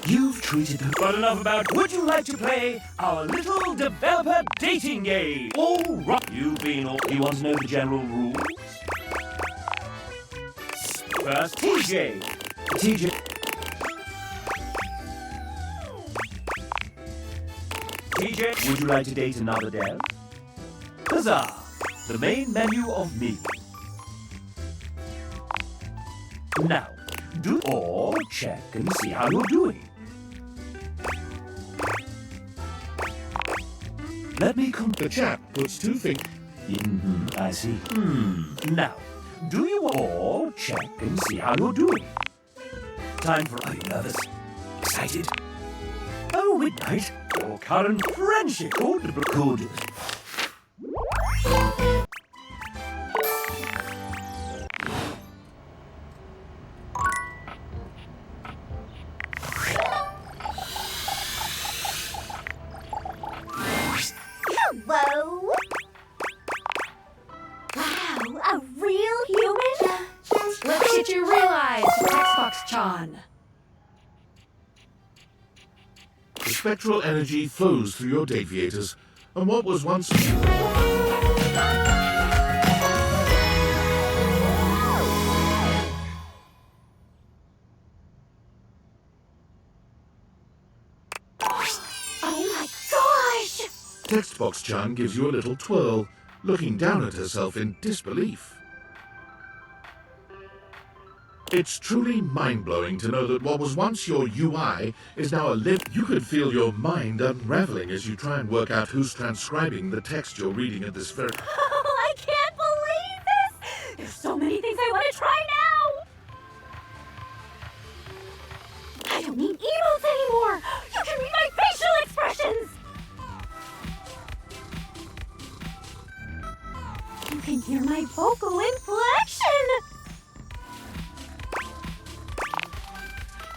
You've treated them well enough about would you like to play our little developer dating game? All right, you've been all... You want to know the general rules? First, TJ. TJ, would you like to date another dev? Huzzah! The main menu of me. Now, do or check and see how you're doing. Let me The chap puts 2 fingers... I see. Now, do you all check and see how you're doing? Time for... Are you nervous? Excited? Oh, midnight. Your current friendship could... Hello? Wow, a real human? Let's get you realized, Xbox-chan. The spectral energy flows through your Daviators, and what was once... Textbox-chan gives you a little twirl, looking down at herself in disbelief. It's truly mind-blowing to know that what was once your UI is now a You could feel your mind unraveling as you try and work out who's transcribing the text you're reading at this very... Oh, I can't believe this! There's so many things I want to try now! I don't need emotes anymore! You can read my facial expressions! You can hear my vocal inflection!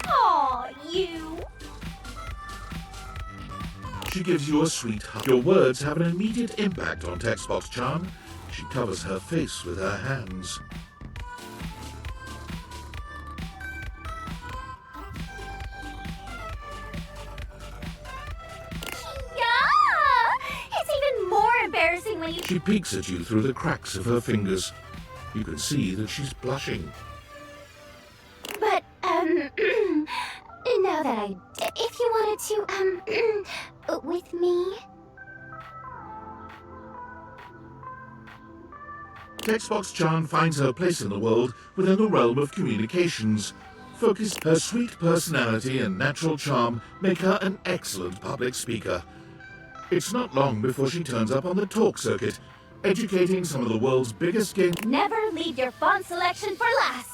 Aw, you! She gives you a sweet hug. Your words have an immediate impact on Textbox-chan. She covers her face with her hands. Yeah! It's even more embarrassing when you... She peeks at you through the cracks of her fingers. You can see that she's blushing. But, now that if you wanted to, with me... Textbox-chan finds her place in the world within the realm of communications. Focused, her sweet personality and natural charm make her an excellent public speaker. It's not long before she turns up on the talk circuit, educating some of the world's biggest game... Never leave your font selection for last!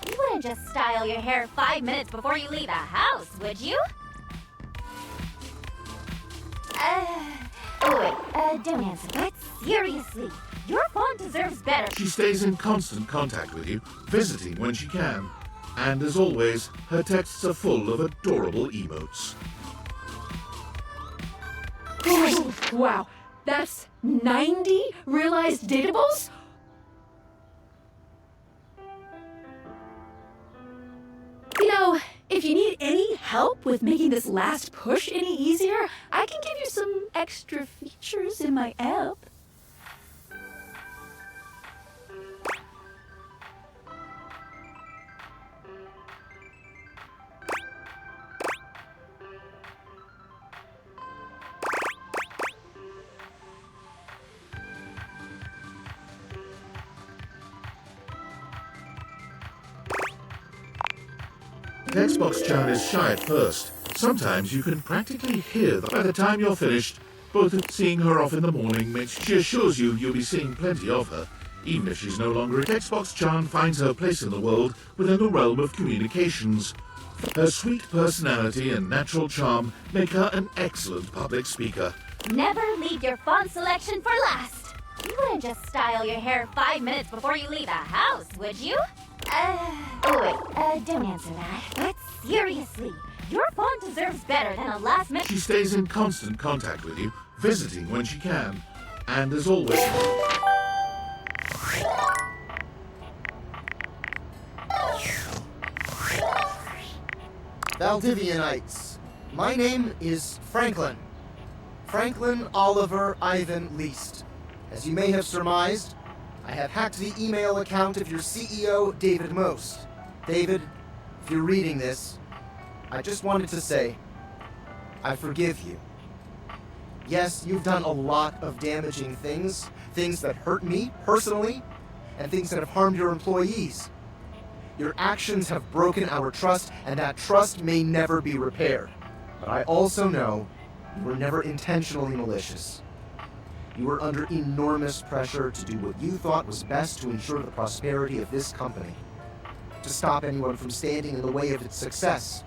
You wouldn't just style your hair 5 minutes before you leave the house, would you? Don't answer, but seriously, your font deserves better. She stays in constant contact with you, visiting when she can. And as always, her texts are full of adorable emotes. Oh, wow, that's 90 realized datables? You know, if you need any help with making this last push any easier, I can give you some extra features in my app. Textbox-chan is shy at first. Sometimes you can practically hear that by the time you're finished. Both seeing her off in the morning makes she assures you you'll be seeing plenty of her, even if she's no longer. Textbox-chan finds her place in the world within the realm of communications. Her sweet personality and natural charm make her an excellent public speaker. Never leave your font selection for last! You wouldn't just style your hair 5 minutes before you leave the house, would you? Don't answer that. But seriously, your font deserves better than a last-minute... She stays in constant contact with you, visiting when she can. And as always... Valdivianites, my name is Franklin. Franklin Oliver Ivan Least. As you may have surmised, I have hacked the email account of your CEO, David Most. David, if you're reading this, I just wanted to say, I forgive you. Yes, you've done a lot of damaging things that hurt me personally, and things that have harmed your employees. Your actions have broken our trust, and that trust may never be repaired. But I also know you were never intentionally malicious. You were under enormous pressure to do what you thought was best to ensure the prosperity of this company, to stop anyone from standing in the way of its success.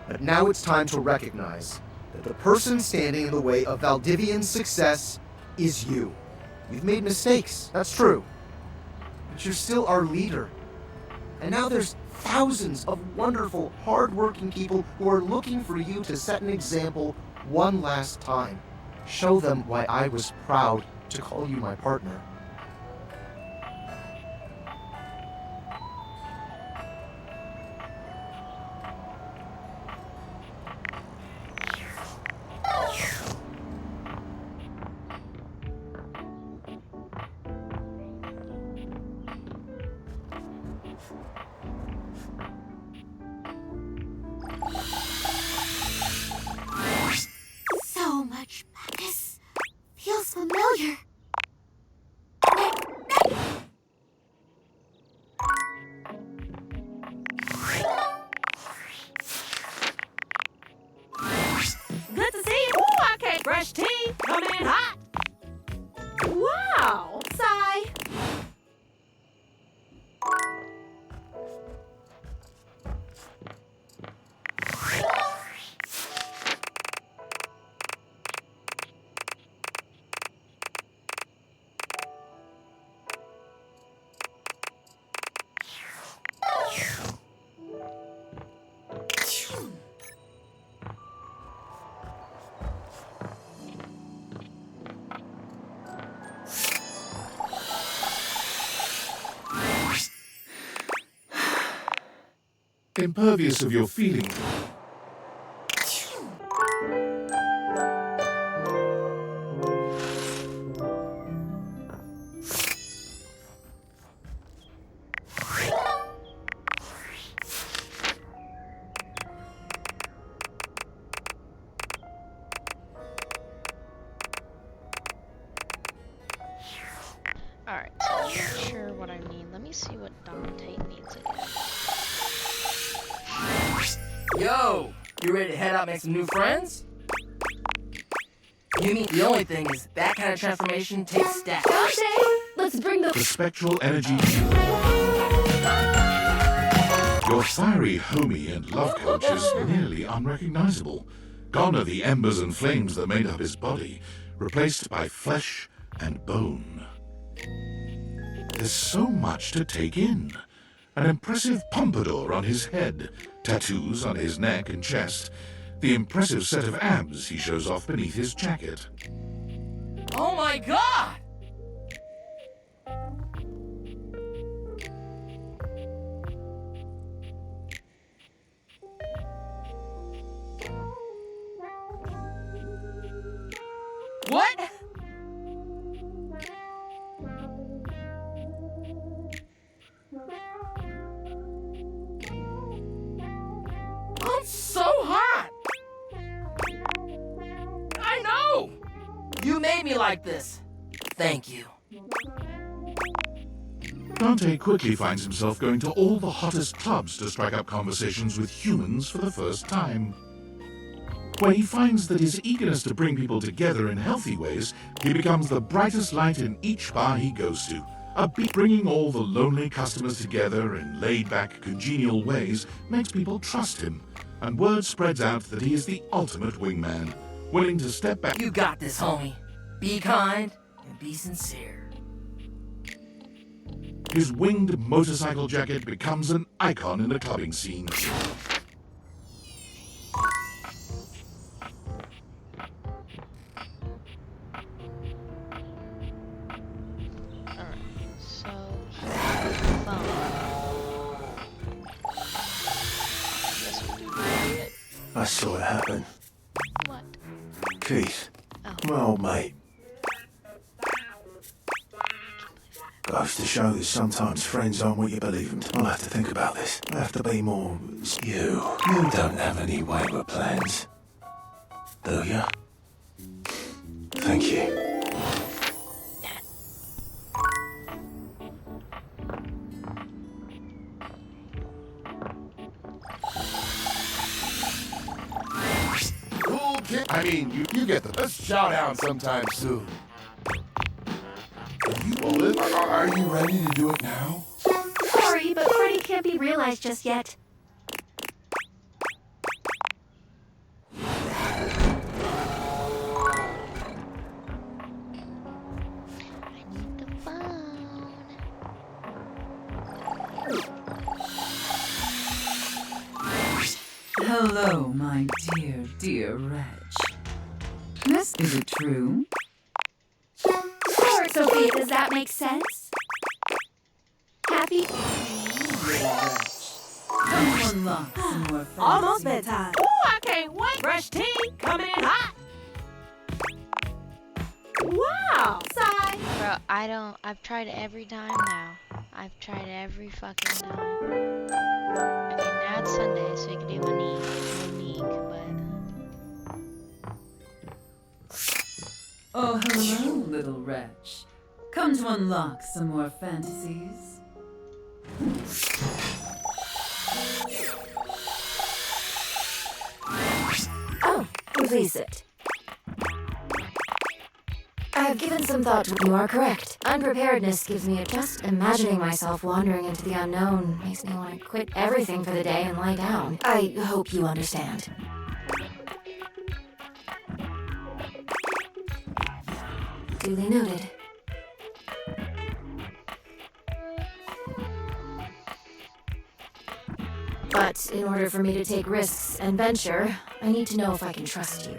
But now it's time to recognize that the person standing in the way of Valdivian's success is you. You've made mistakes, that's true. But you're still our leader. And now there's thousands of wonderful, hard-working people who are looking for you to set an example one last time. Show them why I was proud to call you my partner. Fresh tea coming in hot. Wow! Sigh. Impervious of your feelings. Alright, so I'm not sure what I mean. Let me see what Dante needs again. Yo, you ready to head out and make some new friends? You mean the only thing is that kind of transformation takes stats. Dante, let's bring The spectral energy. Your fiery homie and love coach is nearly unrecognizable. Gone are the embers and flames that made up his body, replaced by flesh and bone. There's so much to take in. An impressive pompadour on his head, tattoos on his neck and chest, the impressive set of abs he shows off beneath his jacket. Oh my god! What? I'm so hot! I know! You made me like this. Thank you. Dante quickly finds himself going to all the hottest clubs to strike up conversations with humans for the first time. When he finds that his eagerness to bring people together in healthy ways, he becomes the brightest light in each bar he goes to. Bringing all the lonely customers together in laid-back, congenial ways makes people trust him, and word spreads out that he is the ultimate wingman, willing to step back. You got this, homie. Be kind and be sincere. His winged motorcycle jacket becomes an icon in the clubbing scene. I saw it happen. What? Keith, my old mate. Goes to show that sometimes friends aren't what you believe them. I'll have to think about this. I'll have to be more... You don't have any wayward plans, do you? Thank you. I mean, you get the best shout out sometime soon. Are you ready to do it now? Sorry, but Freddy can't be realized just yet. Hello, my dear, dear Reg. This is it true? Sure, Sophia, does that make sense? Happy? Someone lock some more fancy. Almost bedtime. Ooh, I can't wait. Fresh tea coming in hot. Wow! Sigh. Bro, I've tried every time now. I've tried every fucking time. Okay, now it's Sunday, so you can do Monique, Oh, hello, little wretch. Come to unlock some more fantasies. Oh, release it. I've given some thought to. You are correct. Unpreparedness gives me a just imagining myself wandering into the unknown makes me want to quit everything for the day and lie down. I hope you understand. Duly noted. But in order for me to take risks and venture, I need to know if I can trust you.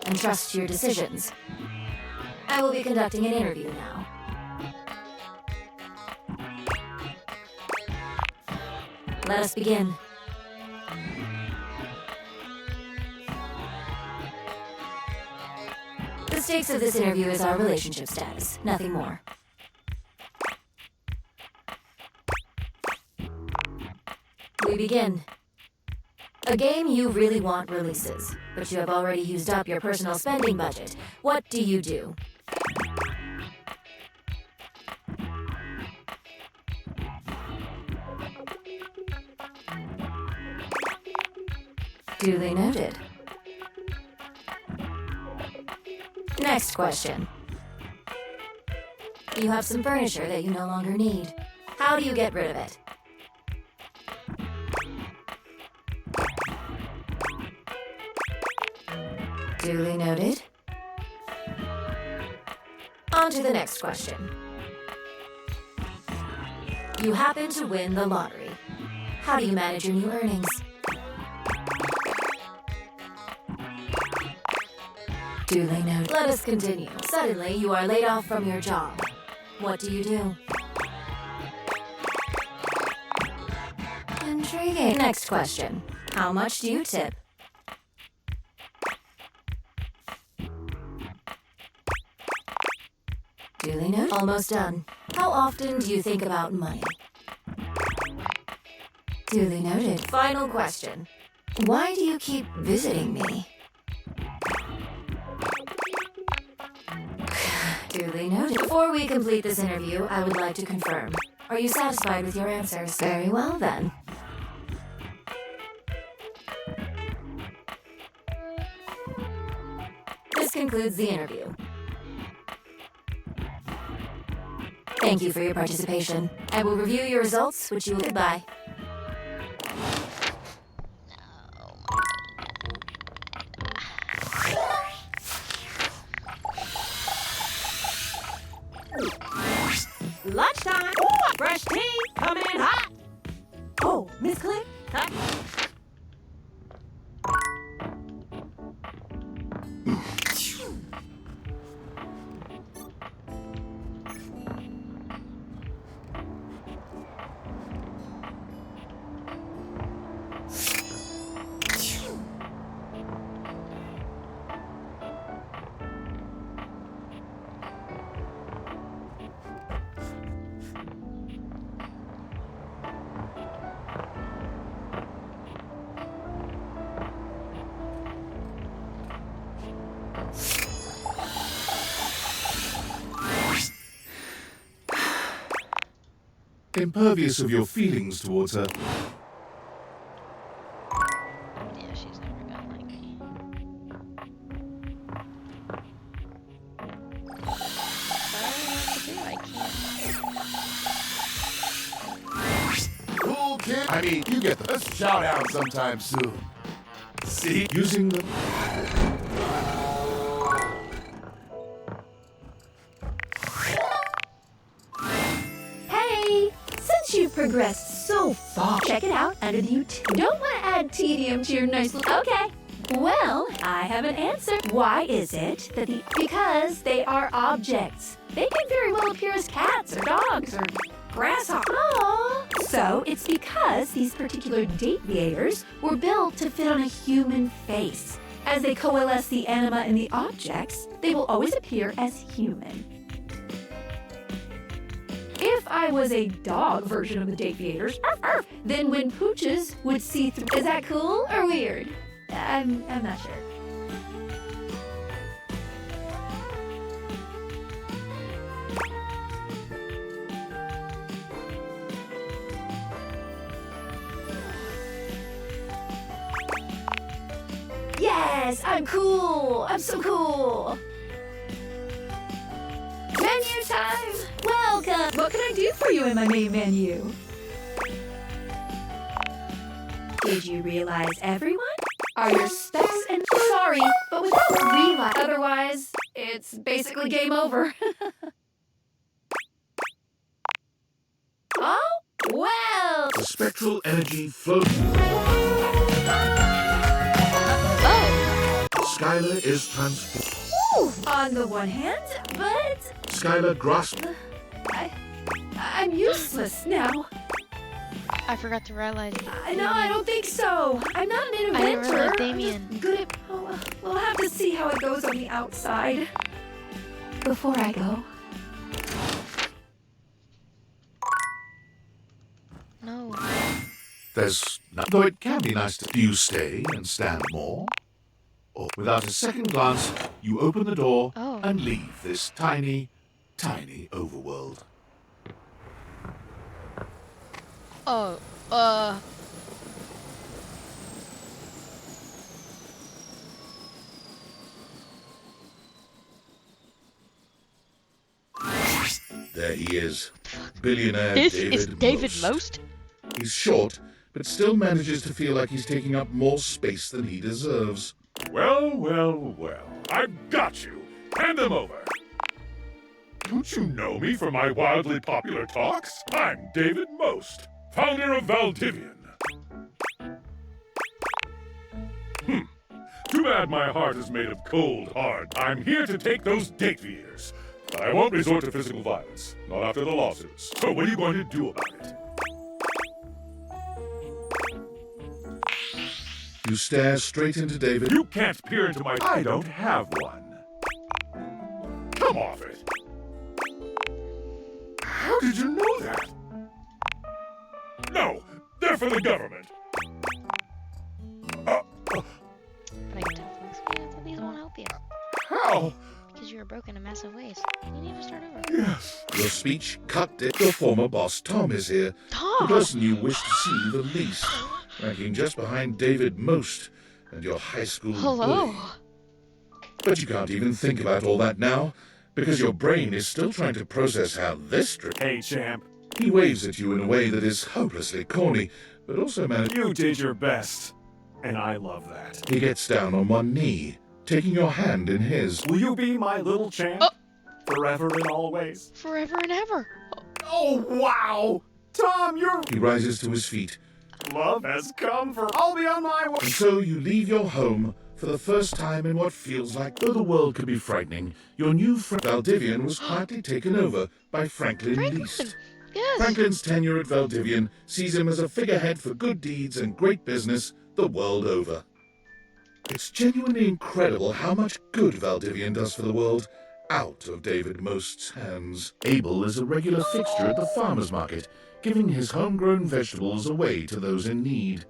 And trust your decisions. I will be conducting an interview now. Let us begin. The stakes of this interview is our relationship status, nothing more. We begin. A game you really want releases, but you have already used up your personal spending budget. What do you do? Duly noted. Next question. You have some furniture that you no longer need. How do you get rid of it? Duly noted. On to the next question. You happen to win the lottery. How do you manage your new earnings? Duly noted. Let us continue. Suddenly, you are laid off from your job. What do you do? Intriguing. Next question. How much do you tip? Duly noted. Almost done. How often do you think about money? Duly noted. Final question. Why do you keep visiting me? Duly noted. Before we complete this interview, I would like to confirm. Are you satisfied with your answers? Very well, then. This concludes the interview. Thank you for your participation. I will review your results, which you will... Goodbye. Lunchtime! Fresh tea coming in hot! Oh, Miss Cliff? Huh? Impervious of your feelings towards her. Yeah, she's never gonna like me. I can't. Cool kid. I mean, you get the best shout out sometime soon. See? Using the... You've progressed so far. Check it out under the Don't want to add tedium to your nice little... Okay. Well, I have an answer. Why is it that Because they are objects. They can very well appear as cats or dogs or grasshoppers. Aww. So it's because these particular deviators were built to fit on a human face. As they coalesce the anima and the objects, they will always appear as human. If I was a dog version of the deviators, then when pooches would see through... Is that cool or weird? I'm not sure. Yes, I'm cool. I'm so cool. Menu time. Welcome. What can I do for you in my main menu? Did you realize everyone are your specs and sorry, but without realize, otherwise it's basically game over. Oh, well. The spectral energy flows. Skylar is transformed. On the one hand, but Skylar grasps. I'm useless now. I forgot to realize. No, I don't think so. I'm not an inventor. I didn't realize I'm Damien. just good at. Oh, we'll have to see how it goes on the outside. Before I go. No. There's no, though it can be nice to. Do you stay and stand more? Or without a second glance, you open the door and leave this tiny, tiny overworld. Oh, There he is, billionaire this David is David Most. Most? He's short, but still manages to feel like he's taking up more space than he deserves. Well, well, well. I've got you. Hand them over. Don't you know me from my wildly popular talks? I'm David Most, founder of Valdivian. Too bad my heart is made of cold, hard. I'm here to take those date years. But I won't resort to physical violence, not after the lawsuits. So what are you going to do about it? You stare straight into David. You can't peer into my... I don't have one. Come off it. How did you know that? No, they're for the government. But I can definitely explain that these won't help you. How? Because you're broken in massive ways. You need to start over. Yes. Your speech cut dead. Your former boss, Tom, is here. Tom? The person you wish to see the least. Ranking just behind David Most and your high school Hello. bully. But you can't even think about all that now, because your brain is still trying to process how this trip... Hey, champ. He waves at you in a way that is hopelessly corny, but also manages... You did your best, and I love that. He gets down on one knee, taking your hand in his. Will you be my little champ? Forever and always? Forever and ever. Oh, wow! Tom, you're... He rises to his feet. Love has come for... I'll be on my way. And so you leave your home for the first time in what feels like, though the world could be frightening, your new friend Valdivian was quietly taken over by Franklin Least. Yes. Franklin's tenure at Valdivian sees him as a figurehead for good deeds and great business the world over. It's genuinely incredible how much good Valdivian does for the world out of David Most's hands. Abel is a regular fixture at the farmer's market, giving his homegrown vegetables away to those in need.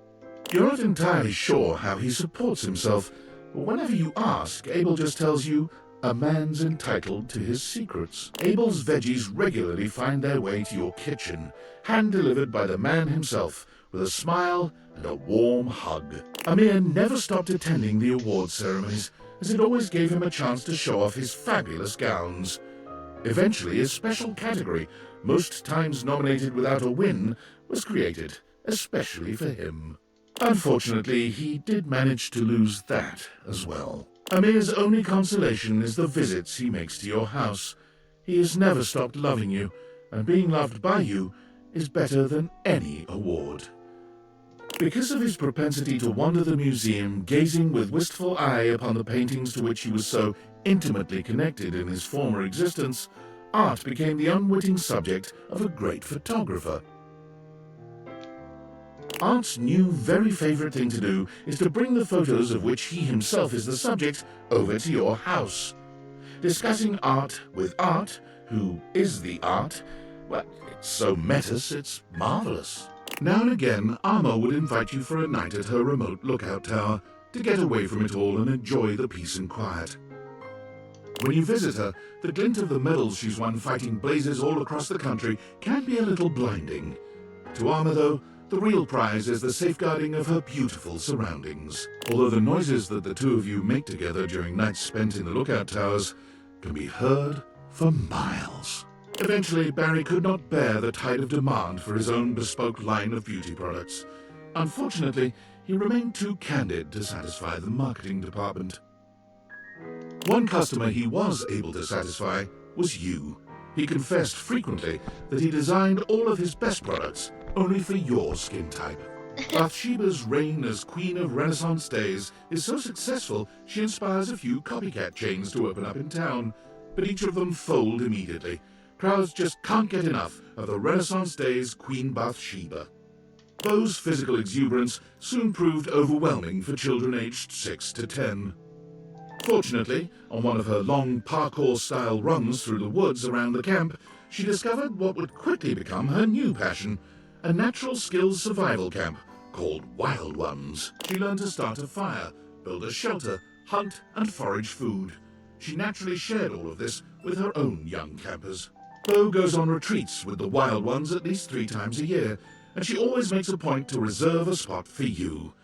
You're not entirely sure how he supports himself, but whenever you ask, Abel just tells you, a man's entitled to his secrets. Abel's veggies regularly find their way to your kitchen, hand-delivered by the man himself, with a smile and a warm hug. Amir never stopped attending the award ceremonies, as it always gave him a chance to show off his fabulous gowns. Eventually, a special category, most times nominated without a win, was created, especially for him. Unfortunately, he did manage to lose that as well. Amir's only consolation is the visits he makes to your house. He has never stopped loving you, and being loved by you is better than any award. Because of his propensity to wander the museum, gazing with wistful eye upon the paintings to which he was so intimately connected in his former existence, art became the unwitting subject of a great photographer. Art's new very favorite thing to do is to bring the photos of which he himself is the subject over to your house. Discussing art with Art, who is the art, well, it's so metas, it's marvelous. Now and again, Arma would invite you for a night at her remote lookout tower to get away from it all and enjoy the peace and quiet. When you visit her, the glint of the medals she's won fighting blazes all across the country can be a little blinding. To Arma, though, The real prize is the safeguarding of her beautiful surroundings. Although the noises that the two of you make together during nights spent in the lookout towers can be heard for miles. Eventually, Barry could not bear the tide of demand for his own bespoke line of beauty products. Unfortunately, he remained too candid to satisfy the marketing department. One customer he was able to satisfy was you. He confessed frequently that he designed all of his best products only for your skin type. Bathsheba's reign as Queen of Renaissance Days is so successful she inspires a few copycat chains to open up in town, but each of them fold immediately. Crowds just can't get enough of the Renaissance Days Queen Bathsheba. Beau's physical exuberance soon proved overwhelming for children aged 6 to 10. Fortunately, on one of her long parkour-style runs through the woods around the camp, she discovered what would quickly become her new passion, a natural skills survival camp called Wild Ones. She learned to start a fire, build a shelter, hunt and forage food. She naturally shared all of this with her own young campers. Beau goes on retreats with the Wild Ones at least 3 times a year, and she always makes a point to reserve a spot for you.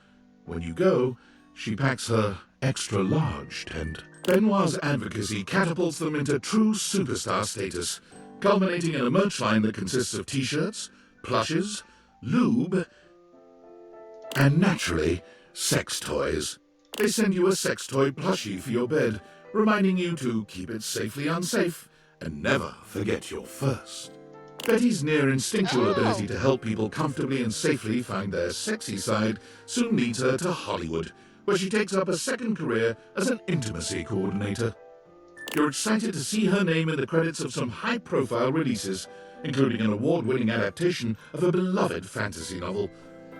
When you go, she packs her extra-large tent. Benoit's advocacy catapults them into true superstar status, culminating in a merch line that consists of t-shirts, plushes, lube, and naturally, sex toys. They send you a sex toy plushie for your bed, reminding you to keep it safely unsafe and never forget your first. Betty's near instinctual ability to help people comfortably and safely find their sexy side soon leads her to Hollywood, where she takes up a second career as an intimacy coordinator. You're excited to see her name in the credits of some high-profile releases, including an award-winning adaptation of a beloved fantasy novel.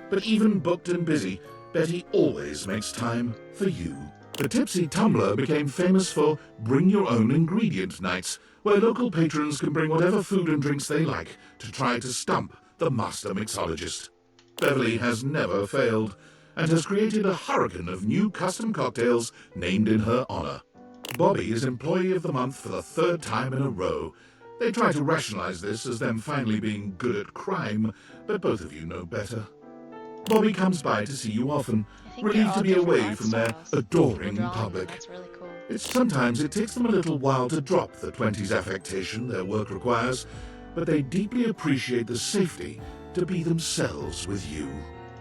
But even booked and busy, Betty always makes time for you. The Tipsy Tumbler became famous for Bring Your Own Ingredient nights, where local patrons can bring whatever food and drinks they like to try to stump the master mixologist. Beverly has never failed, and has created a hurricane of new custom cocktails named in her honor. Bobby is Employee of the Month for the 3rd time in a row. They try to rationalize this as them finally being good at crime, but both of you know better. Bobby comes by to see you often, relieved to be away from their adoring public. Really cool. Sometimes it takes them a little while to drop the 20s affectation their work requires, but they deeply appreciate the safety to be themselves with you.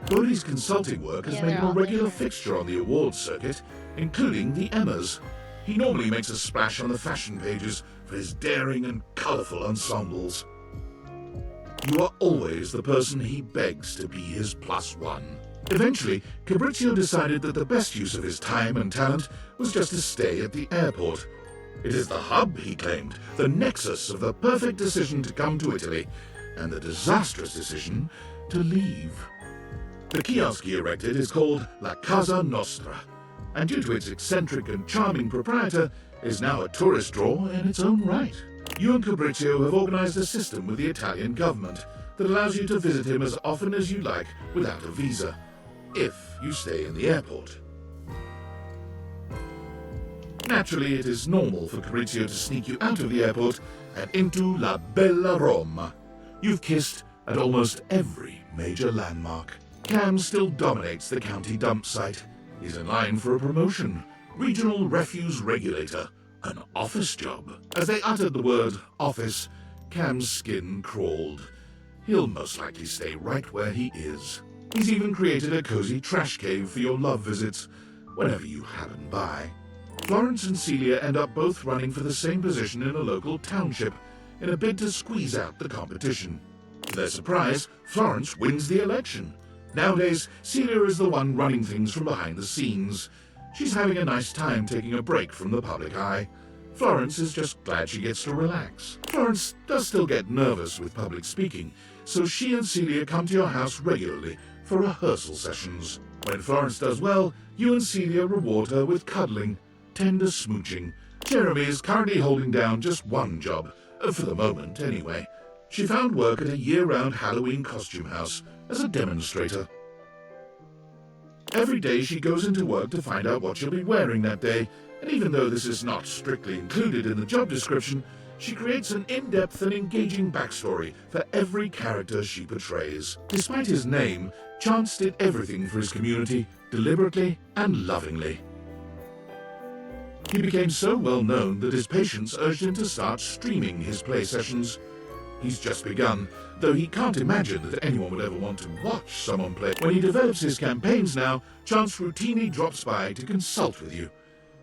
Bodhi's consulting work has made him a regular fixture on the awards circuit, including the Emmas. He normally makes a splash on the fashion pages for his daring and colourful ensembles. You are always the person he begs to be his +1. Eventually, Cabrizio decided that the best use of his time and talent was just to stay at the airport. It is the hub, he claimed, the nexus of the perfect decision to come to Italy, and the disastrous decision to leave. The kiosk he erected is called La Casa Nostra, and due to its eccentric and charming proprietor, is now a tourist draw in its own right. You and Cabrizio have organized a system with the Italian government that allows you to visit him as often as you like without a visa, if you stay in the airport. Naturally, it is normal for Cabrizio to sneak you out of the airport and into La Bella Roma. You've kissed at almost every major landmark. Cam still dominates the county dump site. He's in line for a promotion, Regional Refuse Regulator, an office job. As they uttered the word office, Cam's skin crawled. He'll most likely stay right where he is. He's even created a cozy trash cave for your love visits, whenever you happen by. Florence and Celia end up both running for the same position in a local township, in a bid to squeeze out the competition. To their surprise, Florence wins the election. Nowadays, Celia is the one running things from behind the scenes. She's having a nice time taking a break from the public eye. Florence is just glad she gets to relax. Florence does still get nervous with public speaking, so she and Celia come to your house regularly for rehearsal sessions. When Florence does well, you and Celia reward her with cuddling, tender smooching. Jeremy is currently holding down just one job, for the moment anyway. She found work at a year-round Halloween costume house as a demonstrator. Every day she goes into work to find out what she'll be wearing that day, and even though this is not strictly included in the job description, She creates an in-depth and engaging backstory for every character she portrays. Despite his name, Chance did everything for his community, deliberately and lovingly. He became so well known that his patients urged him to start streaming his play sessions. He's just begun, though he can't imagine that anyone would ever want to watch someone play. When he develops his campaigns now, Chance routinely drops by to consult with you.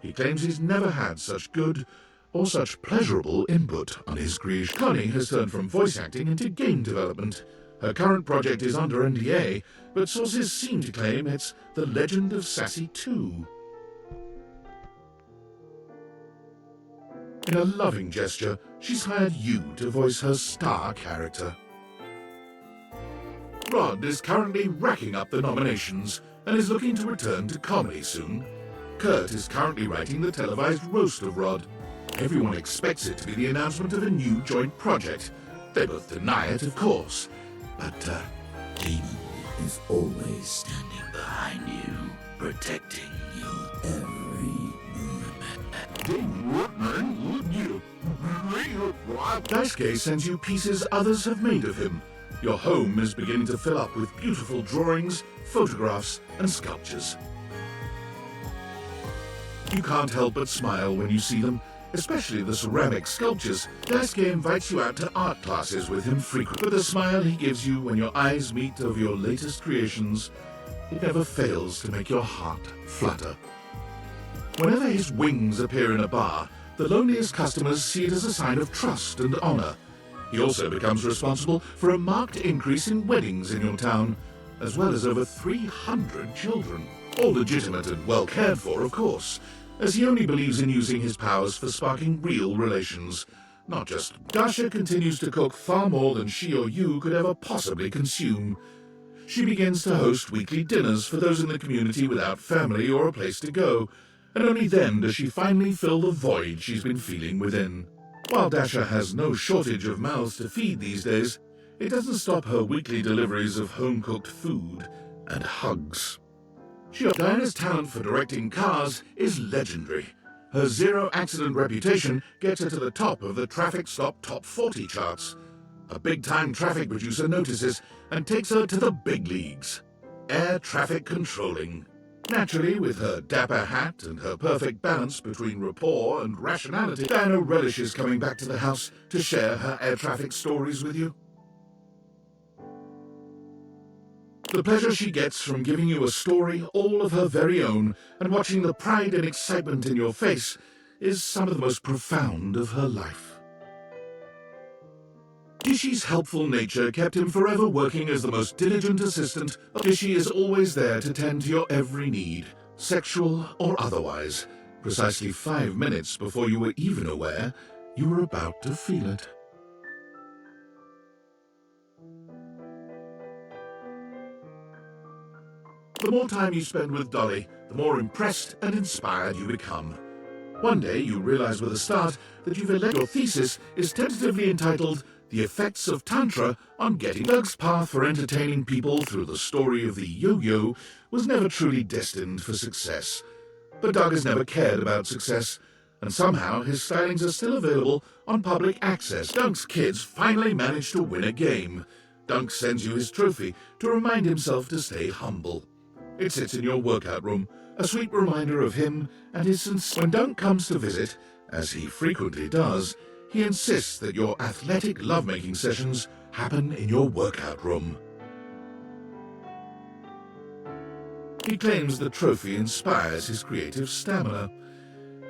He claims he's never had such good or such pleasurable input on his creation. Connie has turned from voice acting into game development. Her current project is under NDA, but sources seem to claim it's The Legend of Sassy 2. In a loving gesture, she's hired you to voice her star character. Rod is currently racking up the nominations and is looking to return to comedy soon. Kurt is currently writing the televised roast of Rod. Everyone expects it to be the announcement of a new joint project. They both deny it, of course. But, Damon is always standing behind you, protecting you every moment. Daisuke sends you pieces others have made of him. Your home is beginning to fill up with beautiful drawings, photographs, and sculptures. You can't help but smile when you see them, especially the ceramic sculptures. Daisuke invites you out to art classes with him frequently. But the smile he gives you when your eyes meet over your latest creations, it never fails to make your heart flutter. Whenever his wings appear in a bar, the loneliest customers see it as a sign of trust and honor. He also becomes responsible for a marked increase in weddings in your town, as well as over 300 children. All legitimate and well cared for, of course, as he only believes in using his powers for sparking real relations, not just. Dasha continues to cook far more than she or you could ever possibly consume. She begins to host weekly dinners for those in the community without family or a place to go, and only then does she finally fill the void she's been feeling within. While Dasha has no shortage of mouths to feed these days, it doesn't stop her weekly deliveries of home-cooked food and hugs. Diana's talent for directing cars is legendary. Her zero-accident reputation gets her to the top of the Traffic Stop Top 40 charts. A big-time traffic producer notices and takes her to the big leagues. Air traffic controlling. Naturally, with her dapper hat and her perfect balance between rapport and rationality, Diana relishes coming back to the house to share her air traffic stories with you. The pleasure she gets from giving you a story all of her very own and watching the pride and excitement in your face is some of the most profound of her life. Dishy's helpful nature kept him forever working as the most diligent assistant. Dishy is always there to tend to your every need, sexual or otherwise, precisely 5 minutes before you were even aware you were about to feel it. The more time you spend with Dolly, the more impressed and inspired you become. One day you realize with a start that you've elected your thesis is tentatively entitled The Effects of Tantra on Getting. Doug's path for entertaining people through the story of the yo-yo was never truly destined for success. But Doug has never cared about success, and somehow his stylings are still available on public access. Dunk's kids finally managed to win a game. Dunk sends you his trophy to remind himself to stay humble. It sits in your workout room, a sweet reminder of him and his sincere. When Dunk comes to visit, as he frequently does, he insists that your athletic lovemaking sessions happen in your workout room. He claims the trophy inspires his creative stamina.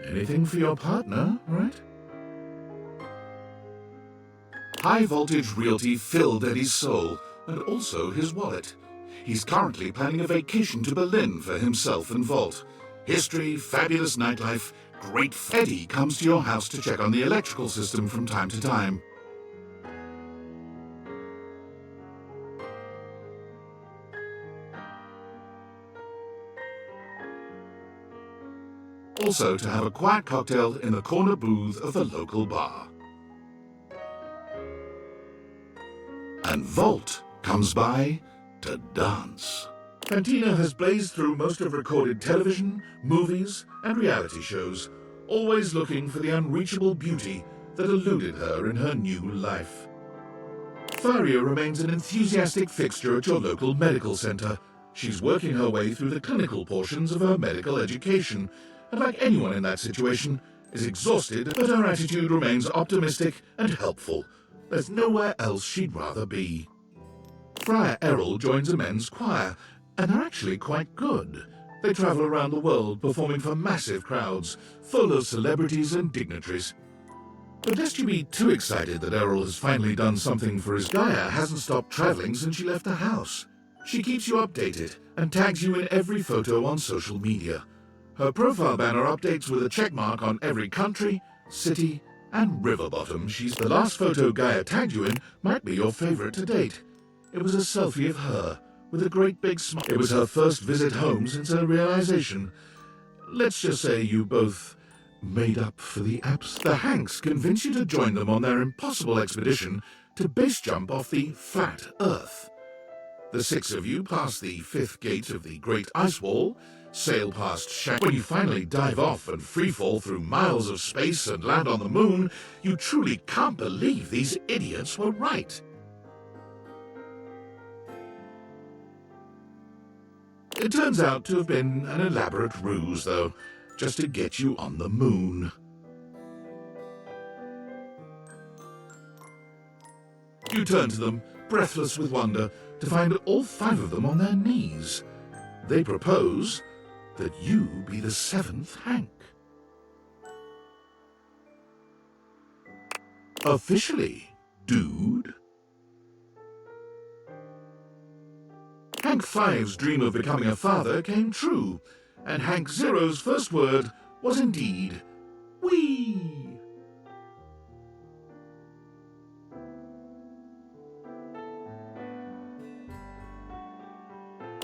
Anything for your partner, right? High Voltage Realty filled Eddie's soul, and also his wallet. He's currently planning a vacation to Berlin for himself and Volt. History, fabulous nightlife, great. Eddie comes to your house to check on the electrical system from time to time. Also to have a quiet cocktail in the corner booth of the local bar. And Volt comes by to dance. Cantina has blazed through most of recorded television, movies, and reality shows, always looking for the unreachable beauty that eluded her in her new life. Faria remains an enthusiastic fixture at your local medical center. She's working her way through the clinical portions of her medical education, and like anyone in that situation, is exhausted, but her attitude remains optimistic and helpful. There's nowhere else she'd rather be. Friar Errol joins a men's choir, and they're actually quite good. They travel around the world performing for massive crowds, full of celebrities and dignitaries. But lest you be too excited that Errol has finally done something for his Gaia hasn't stopped traveling since she left the house. She keeps you updated and tags you in every photo on social media. Her profile banner updates with a checkmark on every country, city, and river bottom. The last photo Gaia tagged you in might be your favorite to date. It was a selfie of her, with a great big smile. It was her first visit home since her realization. Let's just say you both made up for the apps. The Hanks convince you to join them on their impossible expedition to base jump off the flat Earth. The six of you pass the fifth gate of the Great Ice Wall, sail past When you finally dive off and freefall through miles of space and land on the moon, you truly can't believe these idiots were right. It turns out to have been an elaborate ruse, though, just to get you on the moon. You turn to them, breathless with wonder, to find all five of them on their knees. They propose that you be the seventh Hank. Officially, dude. Hank 5's dream of becoming a father came true, and Hank 0's first word was indeed, "Wee."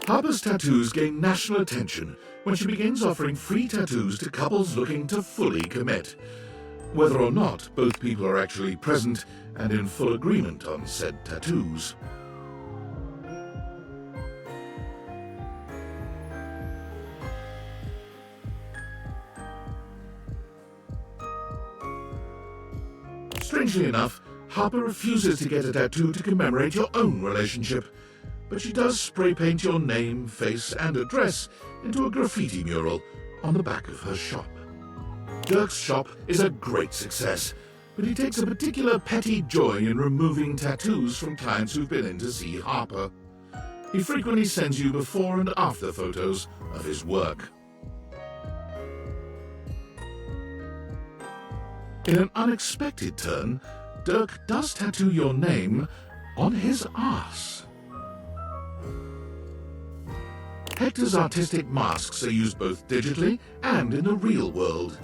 Harper's tattoos gain national attention when she begins offering free tattoos to couples looking to fully commit, whether or not both people are actually present and in full agreement on said tattoos. Strangely enough, Harper refuses to get a tattoo to commemorate your own relationship, but she does spray paint your name, face, and address into a graffiti mural on the back of her shop. Dirk's shop is a great success, but he takes a particular petty joy in removing tattoos from clients who've been in to see Harper. He frequently sends you before and after photos of his work. In an unexpected turn, Dirk does tattoo your name on his arse. Hector's artistic masks are used both digitally and in the real world.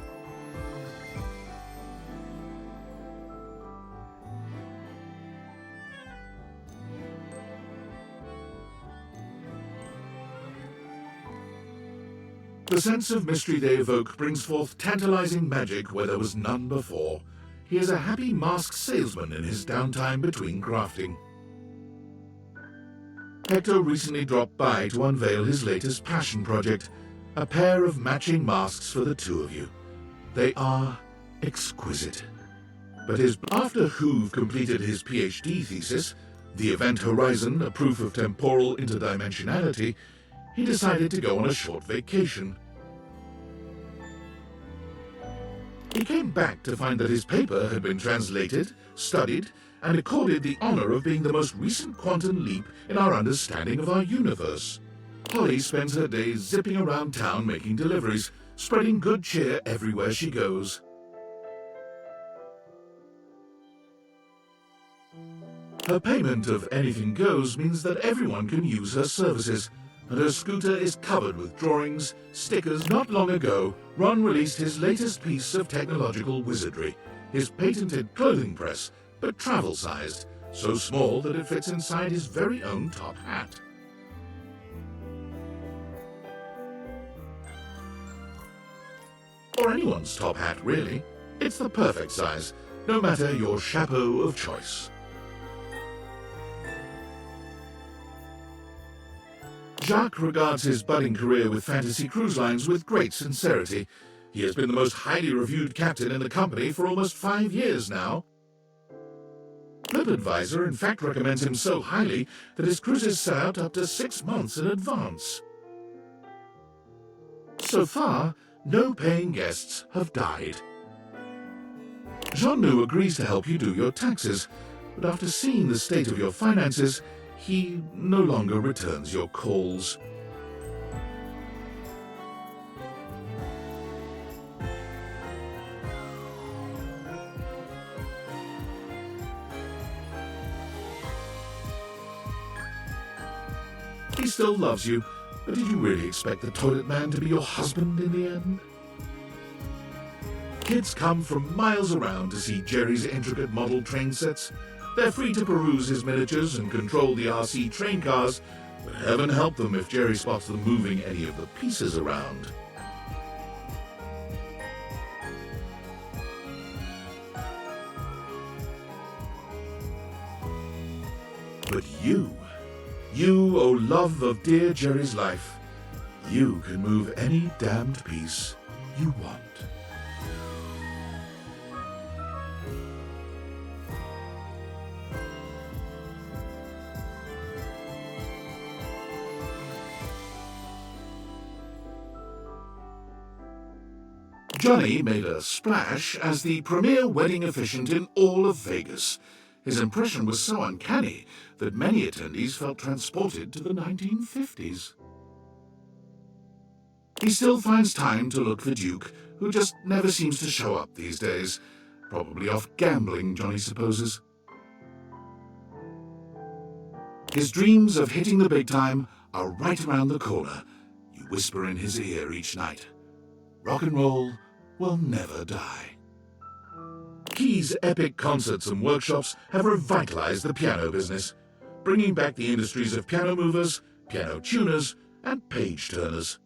The sense of mystery they evoke brings forth tantalizing magic where there was none before. He is a happy masked salesman in his downtime between crafting. Hector recently dropped by to unveil his latest passion project, a pair of matching masks for the two of you. They are exquisite. But after Hoove completed his PhD thesis, The Event Horizon, a proof of temporal interdimensionality, he decided to go on a short vacation. He came back to find that his paper had been translated, studied, and accorded the honor of being the most recent quantum leap in our understanding of our universe. Holly spends her days zipping around town making deliveries, spreading good cheer everywhere she goes. Her payment of anything goes means that everyone can use her services, and her scooter is covered with drawings, stickers. Not long ago, Ron released his latest piece of technological wizardry, his patented clothing press, but travel-sized, so small that it fits inside his very own top hat. Or anyone's top hat, really. It's the perfect size, no matter your chapeau of choice. Jacques regards his budding career with Fantasy Cruise Lines with great sincerity. He has been the most highly reviewed captain in the company for almost 5 years now. TripAdvisor in fact recommends him so highly that his cruises set out up to 6 months in advance. So far, no paying guests have died. Jean-Nou agrees to help you do your taxes, but after seeing the state of your finances, he no longer returns your calls. He still loves you, but did you really expect the toilet man to be your husband in the end? Kids come from miles around to see Jerry's intricate model train sets. They're free to peruse his miniatures and control the RC train cars, but heaven help them if Jerry spots them moving any of the pieces around. But you, oh love of dear Jerry's life, you can move any damned piece you want. Johnny made a splash as the premier wedding officiant in all of Vegas. His impression was so uncanny that many attendees felt transported to the 1950s. He still finds time to look for Duke, who just never seems to show up these days. Probably off gambling, Johnny supposes. His dreams of hitting the big time are right around the corner. You whisper in his ear each night. Rock and roll will never die. Key's epic concerts and workshops have revitalized the piano business, bringing back the industries of piano movers, piano tuners, and page turners.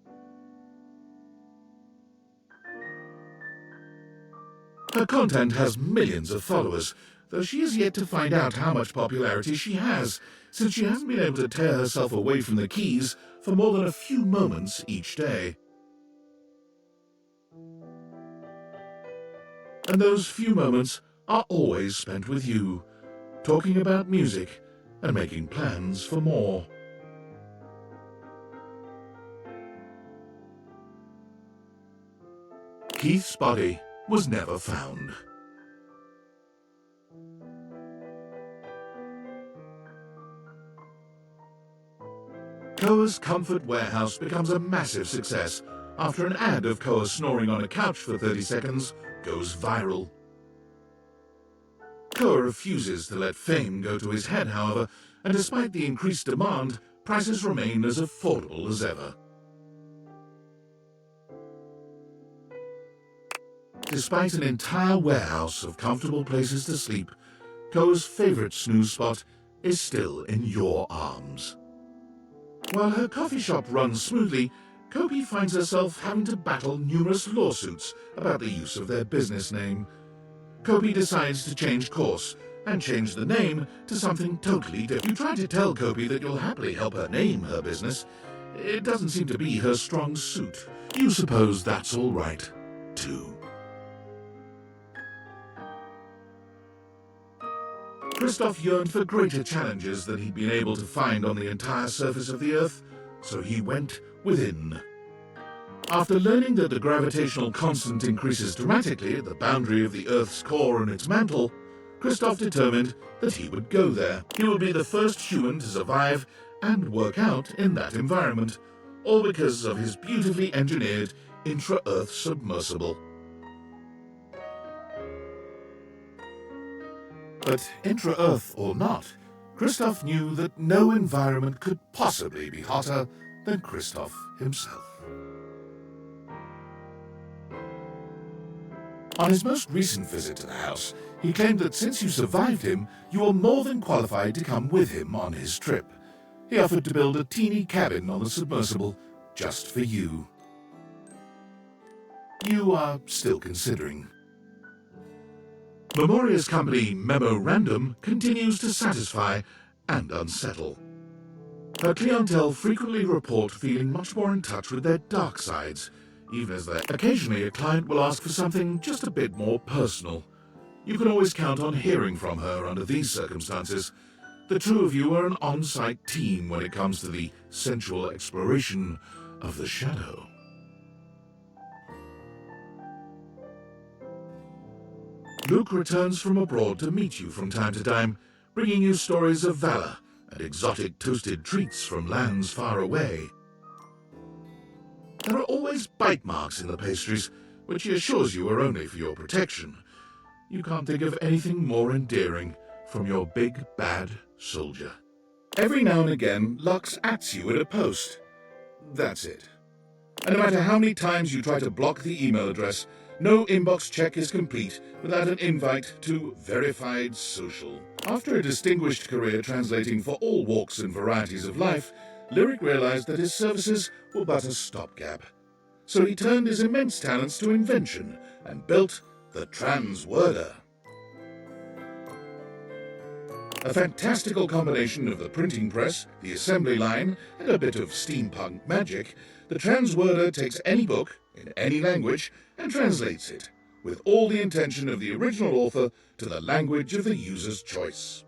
Her content has millions of followers, though she is yet to find out how much popularity she has, since she hasn't been able to tear herself away from the keys for more than a few moments each day. And those few moments are always spent with you, talking about music and making plans for more. Keith's body was never found. Koa's Comfort Warehouse becomes a massive success after an ad of Koa snoring on a couch for 30 seconds goes viral. Koa refuses to let fame go to his head, however, and despite the increased demand, prices remain as affordable as ever. Despite an entire warehouse of comfortable places to sleep, Koa's favorite snooze spot is still in your arms. While her coffee shop runs smoothly, Kobe finds herself having to battle numerous lawsuits about the use of their business name. Kobe decides to change course and change the name to something totally different. You try to tell Kobe that you'll happily help her name her business. It doesn't seem to be her strong suit. You suppose that's all right, too. Christoph yearned for greater challenges than he'd been able to find on the entire surface of the Earth, so he went within. After learning that the gravitational constant increases dramatically at the boundary of the Earth's core and its mantle, Christoph determined that he would go there. He would be the first human to survive and work out in that environment, all because of his beautifully engineered intra-Earth submersible. But intra-Earth or not, Christoph knew that no environment could possibly be hotter than Christoph himself. On his most recent visit to the house, he claimed that since you survived him, you were more than qualified to come with him on his trip. He offered to build a teeny cabin on the submersible just for you. You are still considering. Memoria's company Memorandum continues to satisfy and unsettle. Her clientele frequently report feeling much more in touch with their dark sides, even as they... Occasionally, a client will ask for something just a bit more personal. You can always count on hearing from her under these circumstances. The two of you are an on-site team when it comes to the sensual exploration of the shadow. Luke returns from abroad to meet you from time to time, bringing you stories of valor and exotic toasted treats from lands far away. There are always bite marks in the pastries, which he assures you are only for your protection. You can't think of anything more endearing from your big, bad soldier. Every now and again, Lux ats you at a post. That's it. And no matter how many times you try to block the email address, no inbox check is complete without an invite to Verified Social. After a distinguished career translating for all walks and varieties of life, Lyric realized that his services were but a stopgap. So he turned his immense talents to invention and built the Transworder. A fantastical combination of the printing press, the assembly line, and a bit of steampunk magic, the Transworder takes any book, in any language, and translates it, with all the intention of the original author to the language of the user's choice.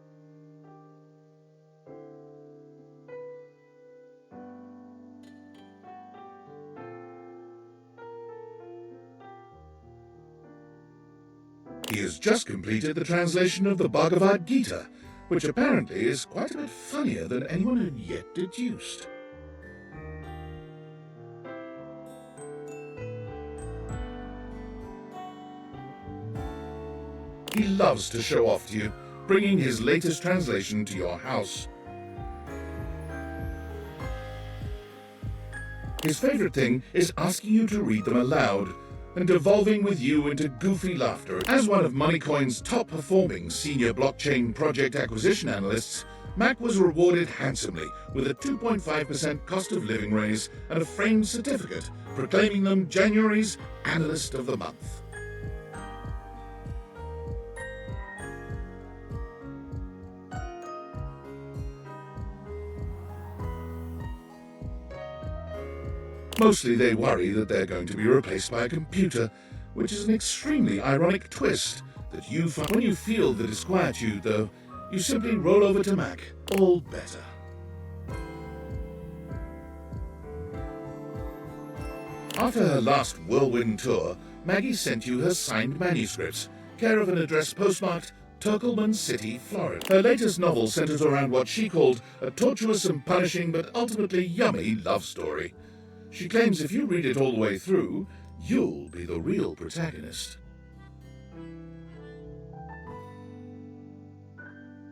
He has just completed the translation of the Bhagavad Gita, which apparently is quite a bit funnier than anyone had yet deduced. He loves to show off to you, bringing his latest translation to your house. His favorite thing is asking you to read them aloud, and devolving with you into goofy laughter. As one of Moneycoin's top-performing senior blockchain project acquisition analysts, Mac was rewarded handsomely with a 2.5% cost of living raise and a framed certificate proclaiming them January's Analyst of the Month. Mostly they worry that they're going to be replaced by a computer, which is an extremely ironic twist that you find. When you feel the disquietude, though, you simply roll over to Mac, all better. After her last whirlwind tour, Maggie sent you her signed manuscripts, care of an address postmarked Turkleman City, Florida. Her latest novel centers around what she called a tortuous and punishing but ultimately yummy love story. She claims if you read it all the way through, you'll be the real protagonist.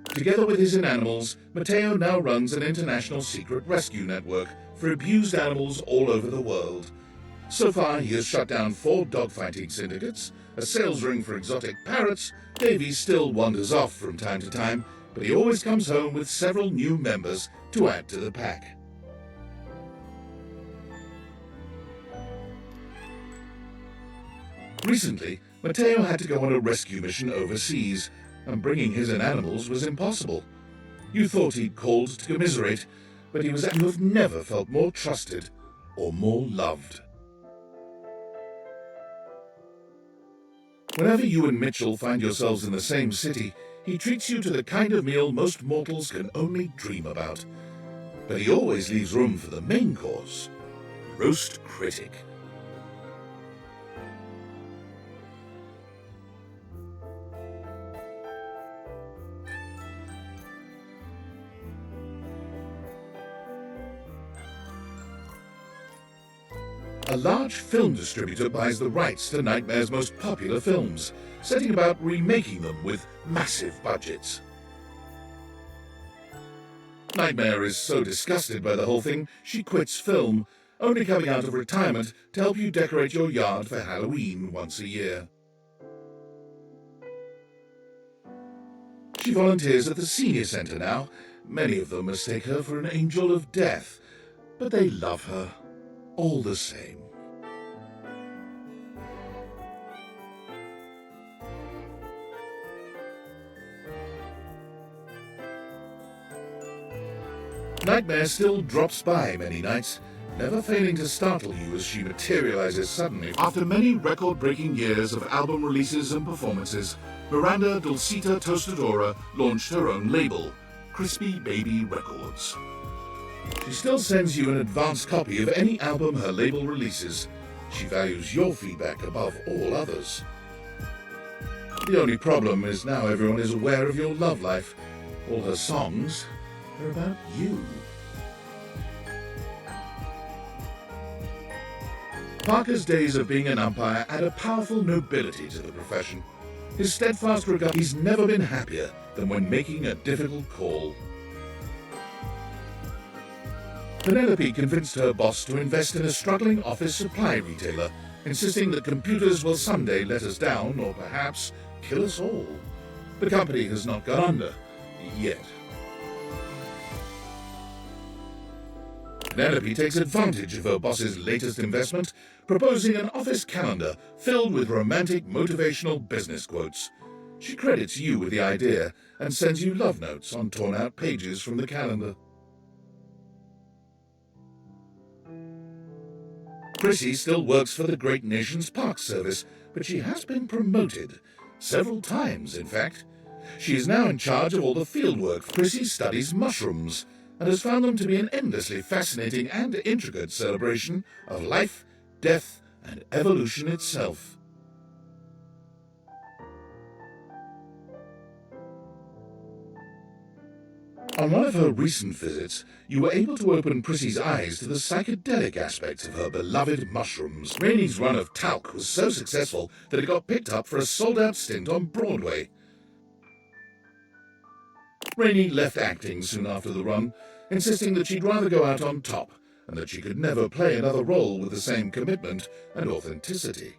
Together with his Inanimals, Mateo now runs an international secret rescue network for abused animals all over the world. So far, he has shut down 4 dogfighting syndicates, a sales ring for exotic parrots. Davy still wanders off from time to time, but he always comes home with several new members to add to the pack. Recently, Mateo had to go on a rescue mission overseas, and bringing his Inanimals was impossible. You thought he'd called to commiserate, but you have never felt more trusted or more loved. Whenever you and Mitchell find yourselves in the same city, he treats you to the kind of meal most mortals can only dream about. But he always leaves room for the main course, Roast Critic. A large film distributor buys the rights to Nightmare's most popular films, setting about remaking them with massive budgets. Nightmare is so disgusted by the whole thing, she quits film, only coming out of retirement to help you decorate your yard for Halloween once a year. She volunteers at the senior center now. Many of them mistake her for an angel of death, but they love her all the same. Nightmare still drops by many nights, never failing to startle you as she materializes suddenly. After many record-breaking years of album releases and performances, Miranda Dulcita Tostadora launched her own label, Crispy Baby Records. She still sends you an advance copy of any album her label releases. She values your feedback above all others. The only problem is now everyone is aware of your love life. All her songs are about you. Parker's days of being an umpire add a powerful nobility to the profession. His steadfast regard, he's never been happier than when making a difficult call. Penelope convinced her boss to invest in a struggling office supply retailer, insisting that computers will someday let us down or perhaps kill us all. The company has not gone under, yet. Penelope takes advantage of her boss's latest investment, proposing an office calendar filled with romantic motivational business quotes. She credits you with the idea and sends you love notes on torn-out pages from the calendar. Chrissy still works for the Great Nations Park Service, but she has been promoted. Several times, in fact. She is now in charge of all the fieldwork. Chrissy studies mushrooms and has found them to be an endlessly fascinating and intricate celebration of life, death, and evolution itself. On one of her recent visits, you were able to open Prissy's eyes to the psychedelic aspects of her beloved mushrooms. Rainey's run of talc was so successful that it got picked up for a sold-out stint on Broadway. Rainey left acting soon after the run, insisting that she'd rather go out on top and that she could never play another role with the same commitment and authenticity.